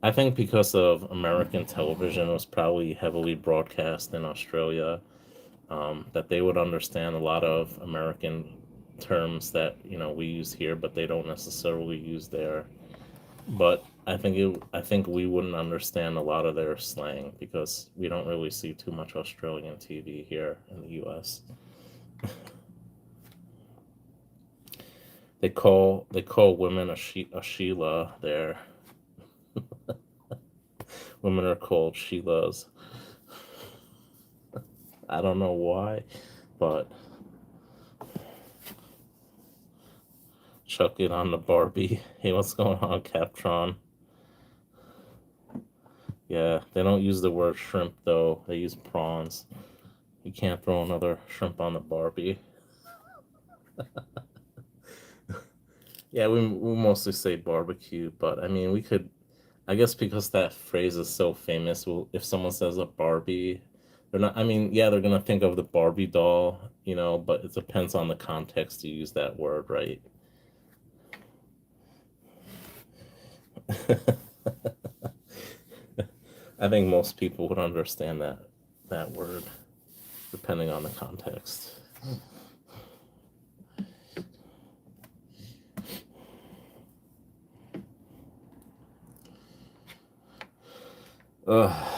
I think because of American television was probably heavily broadcast in Australia, that they would understand a lot of American terms that we use here, but they don't necessarily use there. But I think we wouldn't understand a lot of their slang because we don't really see too much Australian TV here in the U.S. They call women a Sheila there. Women are called Sheilas. I don't know why, but chuck it on the Barbie. Hey, what's going on, Captron? Yeah, they don't use the word shrimp though. They use prawns. You can't throw another shrimp on the Barbie. Yeah, we mostly say barbecue, but I mean, we could, I guess because that phrase is so famous, well, if someone says a Barbie, they're not, I mean, yeah, they're gonna think of the Barbie doll, but it depends on the context you use that word, right? I think most people would understand that word, depending on the context. Ugh.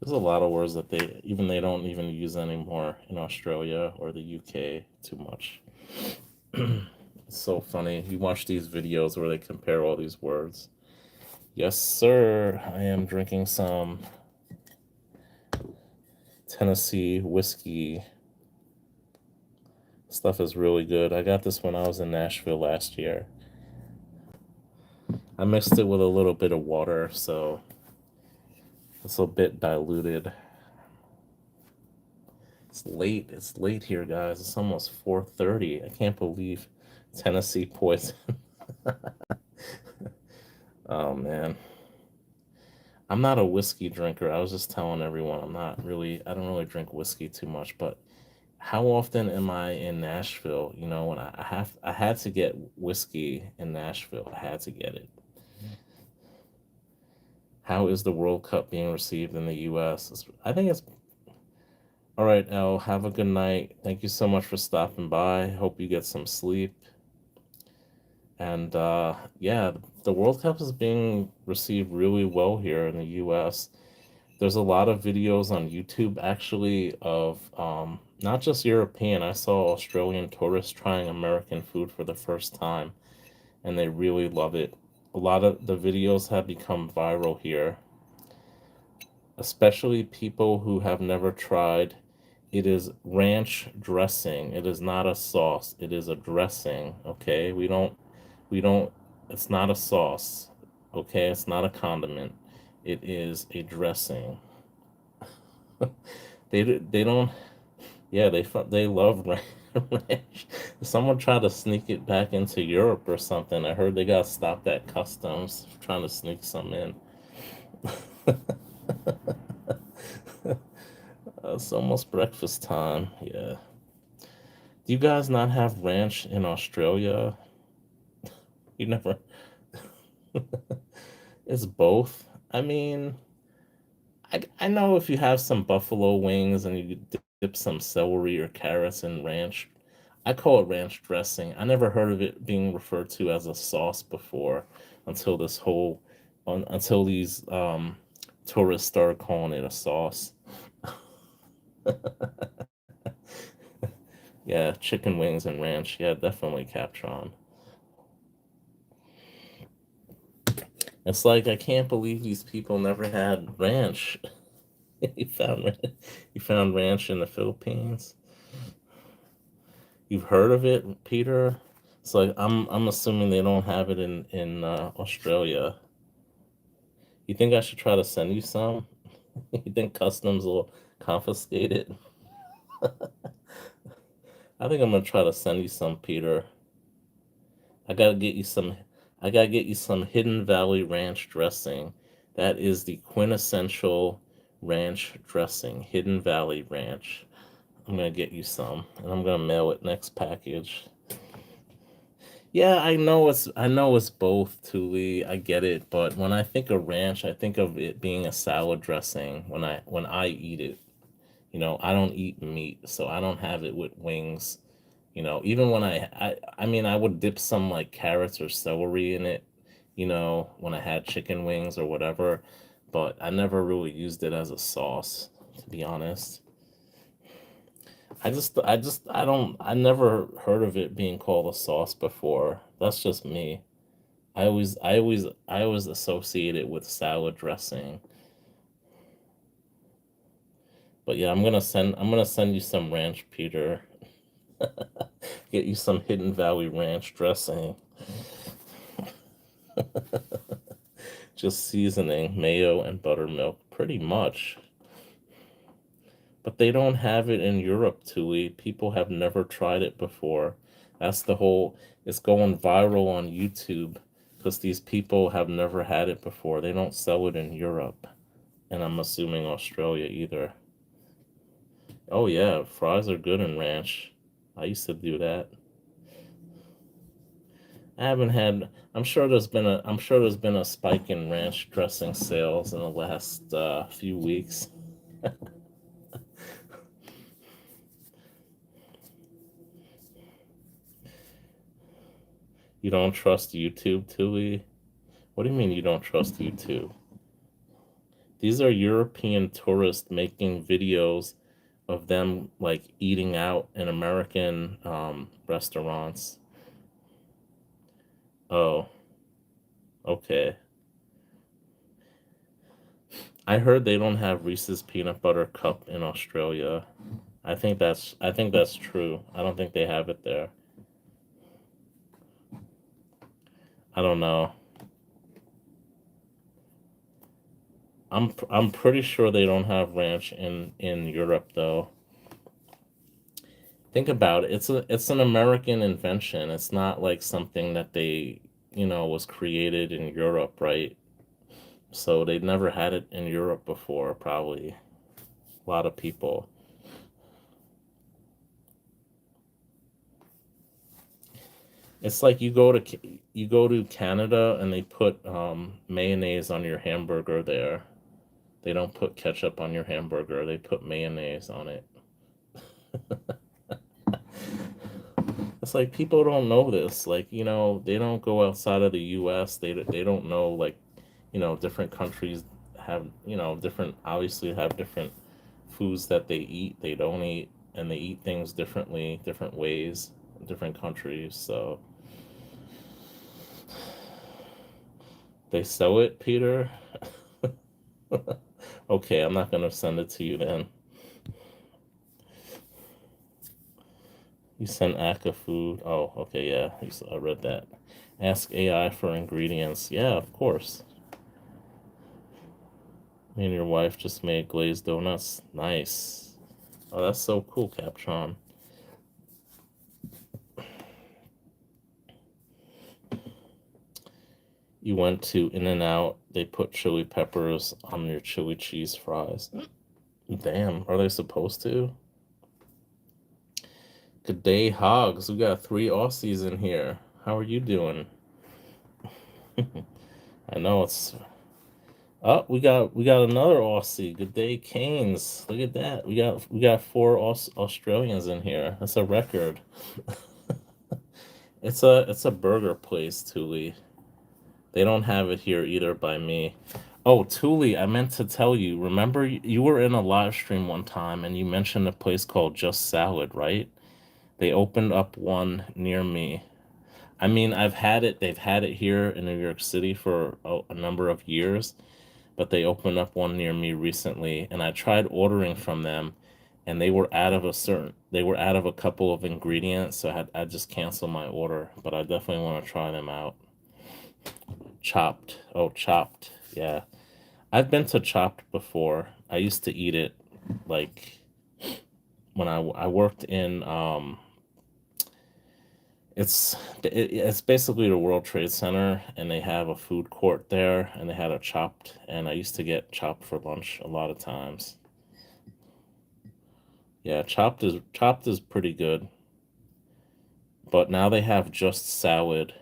There's a lot of words that they don't even use anymore in Australia or the UK too much. It's so funny. You watch these videos where they compare all these words. Yes, sir. I am drinking some Tennessee whiskey. Stuff is really good. I got this when I was in Nashville last year. I mixed it with a little bit of water, so it's a bit diluted. It's late. It's late here, guys. It's almost 4:30. I can't believe Tennessee poison. Oh man. I'm not a whiskey drinker. I was just telling everyone I don't really drink whiskey too much, but how often am I in Nashville? When I had to get whiskey in Nashville. I had to get it. How is the World Cup being received in the US? I think it's all right, Elle. Have a good night. Thank you so much for stopping by. Hope you get some sleep. And yeah, the World Cup is being received really well here in the US. There's a lot of videos on YouTube actually of not just European. I saw Australian tourists trying American food for the first time, and they really love it. A lot of the videos have become viral here, especially people who have never tried. It is ranch dressing. It is not a sauce. It is a dressing. Okay, we don't. It's not a sauce. Okay, it's not a condiment. It is a dressing. They don't. Yeah, they love ranch. Someone tried to sneak it back into Europe or something. I heard they got stopped at customs trying to sneak some in. It's almost breakfast time. Yeah. Do you guys not have ranch in Australia? You never. It's both. I mean, I know if you have some buffalo wings and you dip some celery or carrots in ranch, I call it ranch dressing. I never heard of it being referred to as a sauce before until until these tourists started calling it a sauce. Yeah, chicken wings and ranch. Yeah, definitely Captron. It's like I can't believe these people never had ranch. you found you found ranch in the Philippines. You've heard of it, Peter? It's like I'm assuming they don't have it in Australia. You think I should try to send you some? You think customs will confiscate it? I think I'm gonna try to send you some, Peter. I gotta get you some. I gotta get you some Hidden Valley Ranch dressing. That is the quintessential ranch dressing. Hidden Valley Ranch. I'm gonna get you some, and I'm gonna mail it next package. Yeah, I know it's both, Tuli. I get it, but when I think of ranch, I think of it being a salad dressing when I eat it. I don't eat meat, so I don't have it with wings. Even when I mean, I would dip some like carrots or celery in it, when I had chicken wings or whatever, but I never really used it as a sauce, to be honest. I never heard of it being called a sauce before. That's just me. I always associate it with salad dressing. But yeah, I'm gonna send you some ranch, Peter. Get you some Hidden Valley Ranch dressing. Just seasoning, mayo, and buttermilk, pretty much. But they don't have it in Europe, Tui. People have never tried it before. That's the whole. It's going viral on YouTube because these people have never had it before. They don't sell it in Europe, and I'm assuming Australia either. Oh yeah, fries are good in ranch. I used to do that. I haven't had. I'm sure there's been a spike in ranch dressing sales in the last few weeks. You don't trust YouTube, Tui? What do you mean you don't trust YouTube? These are European tourists making videos of them like eating out in American restaurants. Oh, okay. I heard they don't have Reese's peanut butter cup in Australia. I think that's true. I don't think they have it there. I don't know. I'm pretty sure they don't have ranch in Europe though. Think about it. It's an American invention. It's not like something that was created in Europe, right? So they've never had it in Europe before, probably. A lot of people. It's like you go to Canada and they put mayonnaise on your hamburger there. They don't put ketchup on your hamburger. They put mayonnaise on it. It's like people don't know this. Like, they don't go outside of the US. They don't know like, different countries have, different obviously have different foods that they eat, they don't eat, and they eat things differently, different ways, in different countries. So they sell it, Peter. Okay, I'm not gonna send it to you then. You sent Aka food. Oh, okay, yeah. I read that. Ask AI for ingredients. Yeah, of course. Me and your wife just made glazed donuts. Nice. Oh, that's so cool, Captron. You went to In N Out. They put chili peppers on your chili cheese fries. Damn, are they supposed to? Good day, Hogs. We got three Aussies in here. How are you doing? I know it's. Oh, we got another Aussie. Good day, Canes. Look at that. We got four Australians in here. That's a record. It's a burger place, Thule. They don't have it here either by me. Oh, Thule, I meant to tell you. Remember, you were in a live stream one time and you mentioned a place called Just Salad, right? They opened up one near me. I mean, I've had it. They've had it here in New York City for a number of years, but they opened up one near me recently, and I tried ordering from them, and they were out of a couple of ingredients, so I just canceled my order. But I definitely want to try them out. Chopped. Oh, Chopped. Yeah. I've been to Chopped before. I used to eat it like when I worked in It's basically the World Trade Center, and they have a food court there, and they had a Chopped, and I used to get Chopped for lunch a lot of times. Yeah, Chopped is pretty good, but now they have just salad.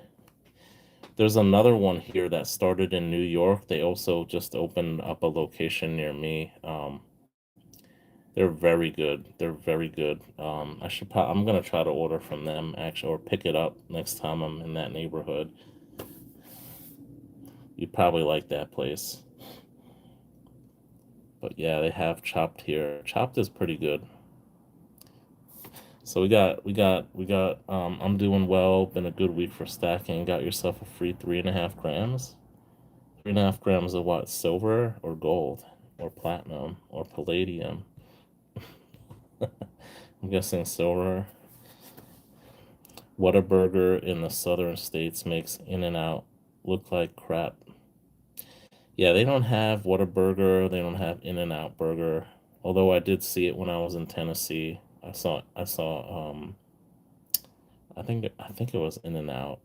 There's another one here that started in New York. They also just opened up a location near me. They're very good. They're very good. I'm gonna try to order from them actually, or pick it up next time I'm in that neighborhood. You'd probably like that place. But yeah, they have Chopped here. Chopped is pretty good. So I'm doing well. Been a good week for stacking. Got yourself a free 3.5 grams. 3.5 grams of what? Silver or gold or platinum or palladium? I'm guessing silver. Whataburger in the southern states makes In-N-Out look like crap. Yeah, they don't have Whataburger. They don't have In-N-Out Burger. Although I did see it when I was in Tennessee. I saw I think it was In-N-Out.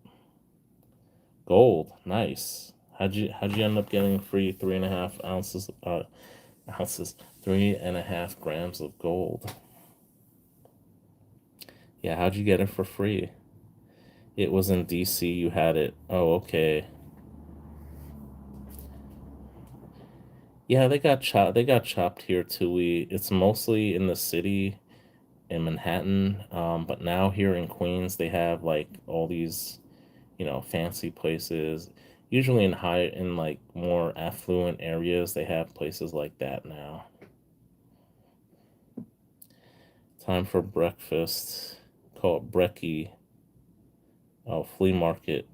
Gold, nice. How'd you end up getting free 3.5 ounces 3.5 grams of gold? Yeah, how'd you get it for free? It was in DC, you had it. Oh, okay. Yeah, they got chopped here too. It's mostly in the city in Manhattan. But now here in Queens they have like all these, fancy places. Usually in like more affluent areas, they have places like that now. Time for breakfast. Call it brekkie. Oh, flea market.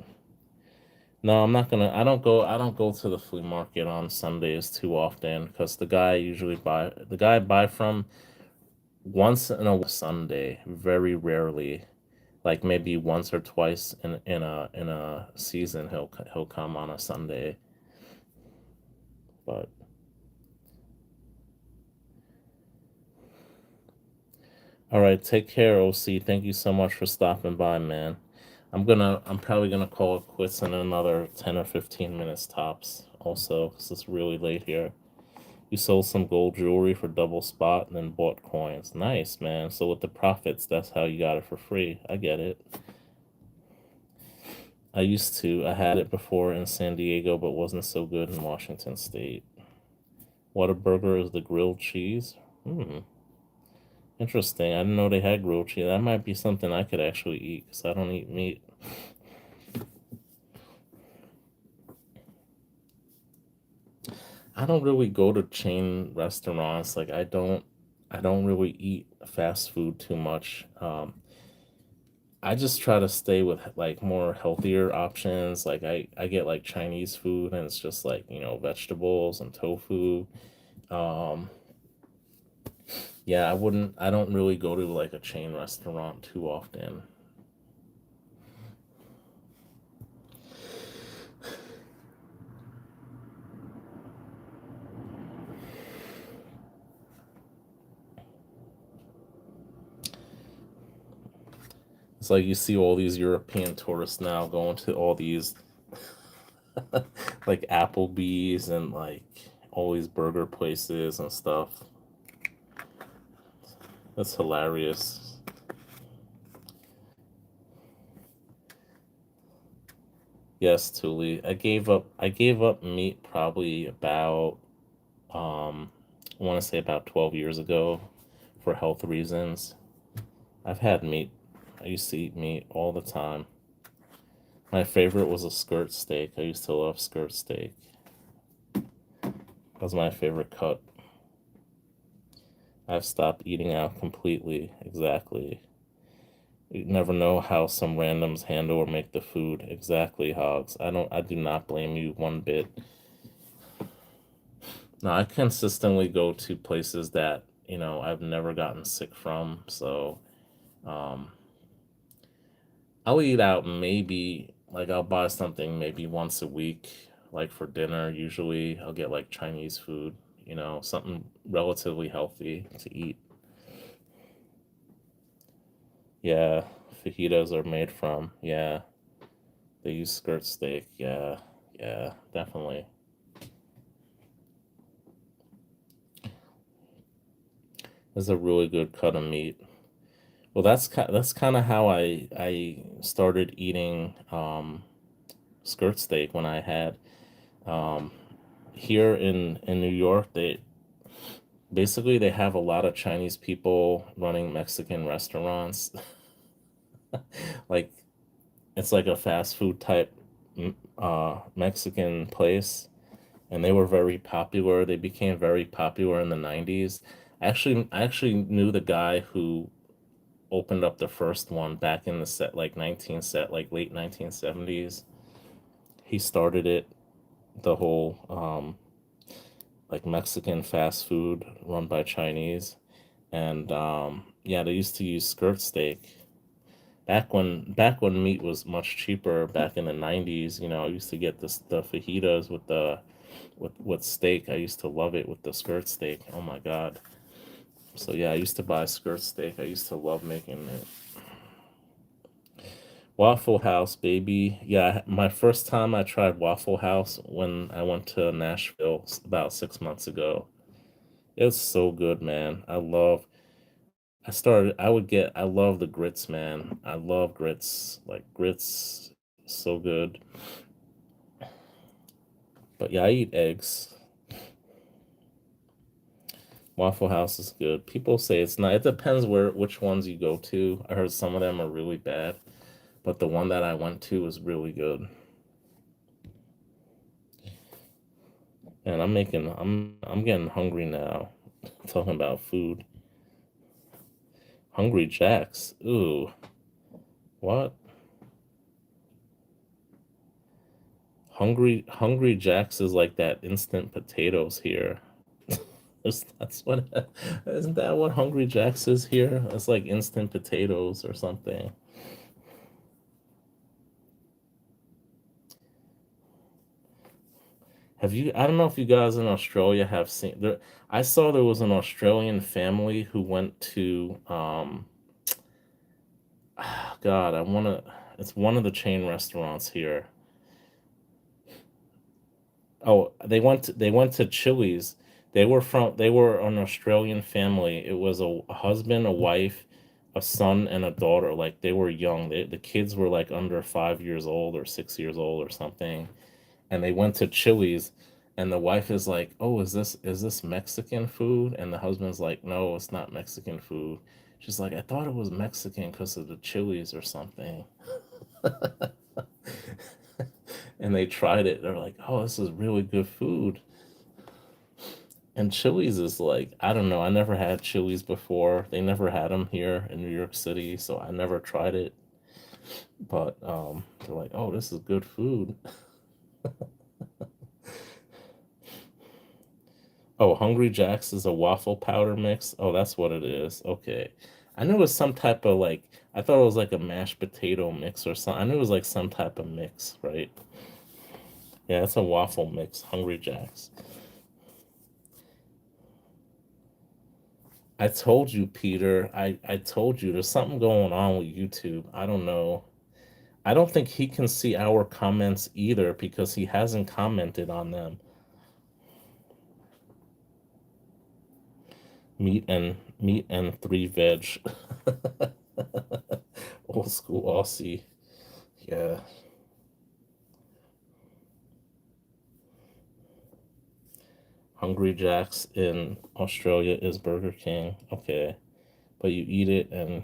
No, I'm not gonna. I don't go to the flea market on Sundays too often because the guy I buy from once in a Sunday, very rarely, like maybe once or twice in a season, he'll come on a Sunday. But all right, take care, OC. Thank you so much for stopping by, man. I'm probably gonna call it quits in another 10 or 15 minutes tops. Also, 'cause it's really late here. You sold some gold jewelry for double spot and then bought coins. Nice, man. So with the profits, that's how you got it for free. I get it. I had it before in San Diego, but wasn't so good in Washington State. Whataburger is the grilled cheese. Hmm, interesting. I didn't know they had grilled cheese. That might be something I could actually eat because I don't eat meat. I don't really go to chain restaurants. Like I don't really eat fast food too much. I just try to stay with like more healthier options. Like I get like Chinese food and it's just like, vegetables and tofu. Um, yeah, I don't really go to like a chain restaurant too often. It's like you see all these European tourists now going to all these like Applebee's and like all these burger places and stuff. That's hilarious. Yes, Tuli. I gave up meat probably about I want to say about 12 years ago for health reasons. I've had meat. I used to eat meat all the time. My favorite was a skirt steak. I used to love skirt steak. That was my favorite cut. I've stopped eating out completely. Exactly. You never know how some randoms handle or make the food. Exactly, Hogs. I do not blame you one bit. No, I consistently go to places that, I've never gotten sick from. So, um, I'll eat out maybe like I'll buy something maybe once a week, like for dinner. Usually I'll get like Chinese food, something relatively healthy to eat. Yeah, fajitas are made from. Yeah, they use skirt steak. Yeah, yeah, definitely. It's a really good cut of meat. Well, that's kind of how I started eating skirt steak when I had um, here in New York. They have a lot of Chinese people running Mexican restaurants. Like it's like a fast food type Mexican place, and they were very popular. They became very popular in the 90s. I actually knew the guy who opened up the first one back in the set like 19 set like late 1970s. He started it, the whole like Mexican fast food run by Chinese. And yeah, they used to use skirt steak back when meat was much cheaper back in the 90s. I used to get the fajitas with the with steak. I used to love it with the skirt steak. Oh my God. So yeah, I used to buy skirt steak. I used to love making it. Waffle House, baby. Yeah, my first time I tried Waffle House when I went to Nashville about 6 months ago. It was so good, man. I love the grits, man. I love grits. Like grits, so good. But yeah, I eat eggs. Waffle House is good. People say it's not. It depends which ones you go to. I heard some of them are really bad, but the one that I went to was really good. And I'm getting hungry now. Talking about food. Hungry Jacks. Ooh, what? Hungry Jacks is like that instant potatoes here. That's what isn't that what Hungry Jacks is here? It's like instant potatoes or something. I don't know if you guys in Australia have seen there. I saw there was an Australian family who went to God, it's one of the chain restaurants here. Oh, they went to Chili's. They were an Australian family. It was a husband, a wife, a son, and a daughter. Like they were young. The kids were like under 5 years old or 6 years old or something. And they went to Chili's, and the wife is like, "Oh, is this Mexican food?" And the husband's like, "No, it's not Mexican food." She's like, "I thought it was Mexican because of the Chili's or something." And they tried it. They're like, "Oh, this is really good food." And Chili's is like, I don't know. I never had Chili's before. They never had them here in New York City, so I never tried it. But they're like, "Oh, this is good food." Oh, Hungry Jack's is a waffle powder mix. Oh, that's what it is. Okay. I knew it was some type of like, I thought it was like a mashed potato mix or something. I knew it was like some type of mix, right? Yeah, it's a waffle mix, Hungry Jack's. I told you, Peter. I told you there's something going on with YouTube. I don't know. I don't think he can see our comments either because he hasn't commented on them. Meat and three veg. Old school Aussie. Yeah. Hungry Jack's in Australia is Burger King. Okay. But you eat it and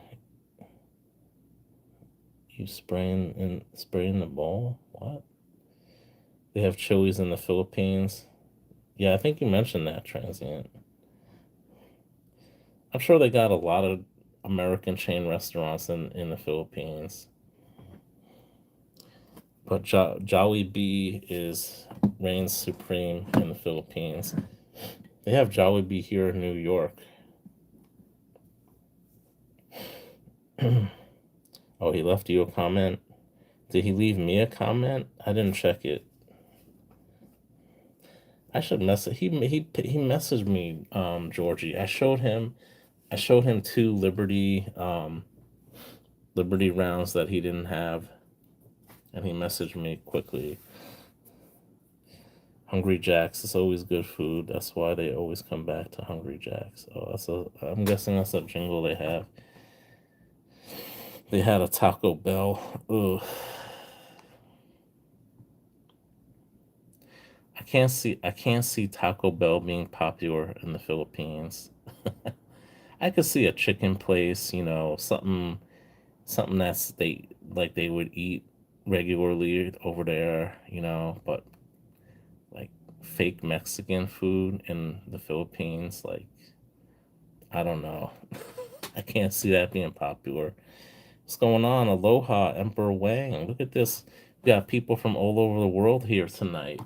you spray in the bowl? What? They have Chili's in the Philippines. Yeah, I think you mentioned that, transient. I'm sure they got a lot of American chain restaurants in the Philippines. But Jollibee is reigns supreme in the Philippines. They have Jollibee here in New York. Oh, he left you a comment. Did he leave me a comment? I didn't check it. I should message. He messaged me, Georgie. I showed him two Liberty Liberty rounds that he didn't have, and he messaged me quickly. Hungry Jacks is always good food. That's why they always come back to Hungry Jacks. Oh, that's a. I'm guessing that's a jingle they have. They had a Taco Bell. Ugh. I can't see Taco Bell being popular in the Philippines. I could see a chicken place, something that's they would eat regularly over there, but like fake Mexican food in the Philippines, like I don't know. I can't see that being popular. What's going on? Aloha, Emperor Wang. Look at this. We got people from all over the world here tonight.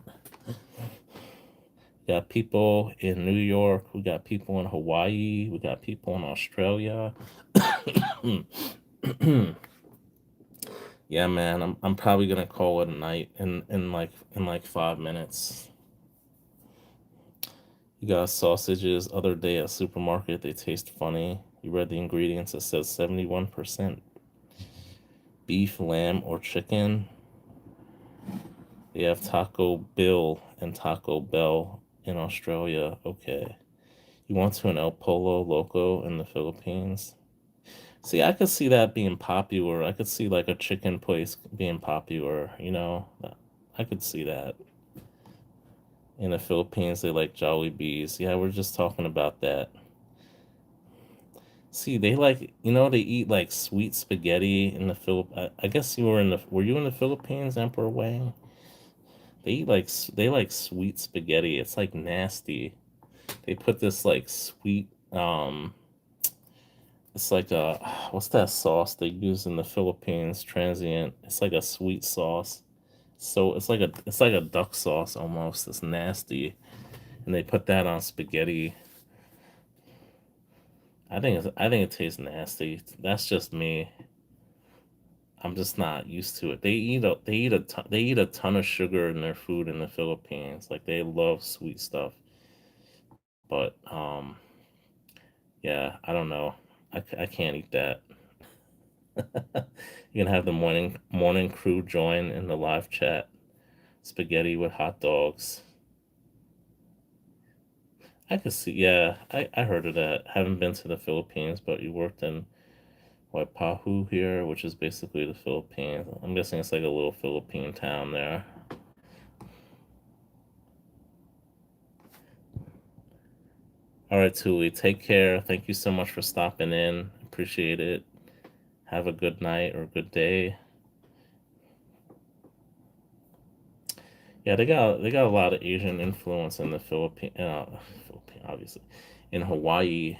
We got people in New York. We got people in Hawaii. We got people in Australia. Yeah, man. I'm probably gonna call it a night in like 5 minutes. You got sausages other day at supermarket. They taste funny. You read the ingredients. It says 71% beef, lamb, or chicken. They have Taco Bill and Taco Bell in Australia. Okay. You went to an El Polo Loco in the Philippines. See, I could see that being popular. I could see like a chicken place being popular. I could see that. In the Philippines, they like Jollibees. Yeah, we're just talking about that. See, they eat like sweet spaghetti in the I guess were you in the Philippines, Emperor Wang? They like sweet spaghetti. It's like nasty. They put this like sweet, it's like a, what's that sauce they use in the Philippines? Transient. It's like a sweet sauce. So it's like a duck sauce almost. It's nasty, and they put that on spaghetti. I think it tastes nasty. That's just me. I'm just not used to it. They eat a ton of sugar in their food in the Philippines. Like they love sweet stuff. But yeah, I don't know. I can't eat that. You can have the morning crew join in the live chat. Spaghetti with hot dogs. I could see. Yeah, I heard of that. Haven't been to the Philippines, but you worked in Waipahu here, which is basically the Philippines. I'm guessing it's like a little Philippine town there. All right, Tuli, take care. Thank you so much for stopping in. Appreciate it. Have a good night or good day. Yeah, they got a lot of Asian influence in the Philippine, obviously, in Hawaii,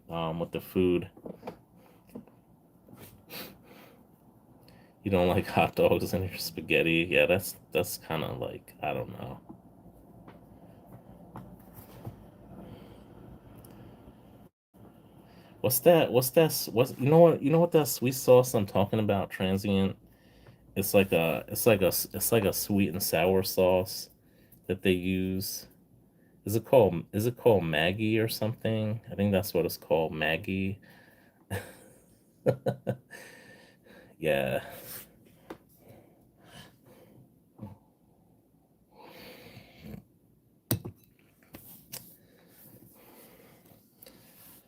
with the food. You don't like hot dogs in your spaghetti? Yeah, that's kind of like I don't know. What's that? What's that? What's you know what? You know what that sweet sauce I'm talking about? Transient. It's like a sweet and sour sauce that they use. Is it called Maggie or something? I think that's what it's called, Maggie. Yeah.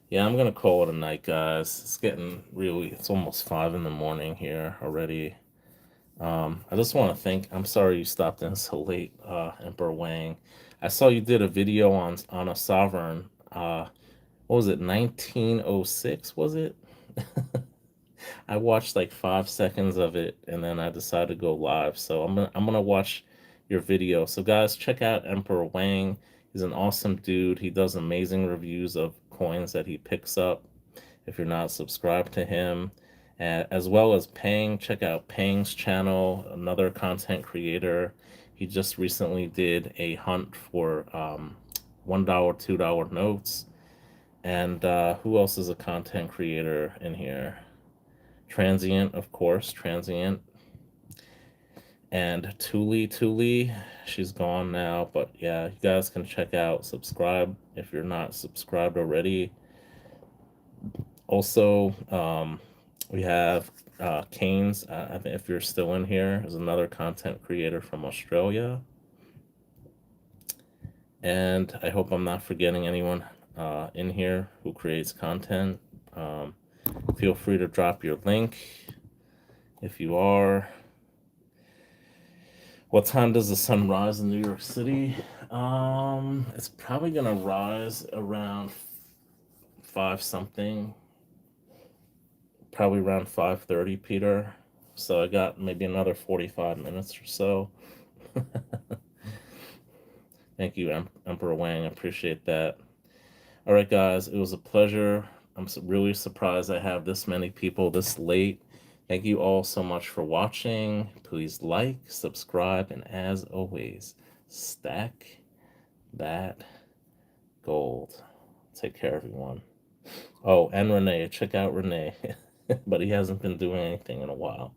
Yeah, I'm gonna call it a night, guys. It's almost 5 in the morning here already. I just want to thank. I'm sorry you stopped in so late, Emperor Wang. I saw you did a video on a sovereign. What was it? 1906 was it? I watched like 5 seconds of it, and then I decided to go live. So I'm gonna watch your video. So guys, check out Emperor Wang. He's an awesome dude. He does amazing reviews of coins that he picks up. If you're not subscribed to him, as well as Pang, check out Pang's channel, another content creator. He just recently did a hunt for $1, $2 notes. And who else is a content creator in here? Transient, of course, Transient. And Tuli, she's gone now. But yeah, you guys can check out, subscribe if you're not subscribed already. Also, We have Kane's, I think if you're still in here, is another content creator from Australia. And I hope I'm not forgetting anyone in here who creates content. Um, Feel free to drop your link if you are. What time does the sun rise in New York City? It's probably gonna rise around five something, probably around 5:30, Peter. So I got maybe another 45 minutes or so. Thank you, Emperor Wang. I appreciate that. All right, guys, it was a pleasure. I'm really surprised I have this many people this late. Thank you all so much for watching. Please like, subscribe, and as always, stack that gold. Take care, everyone. Oh, and Renee. Check out Renee. But he hasn't been doing anything in a while.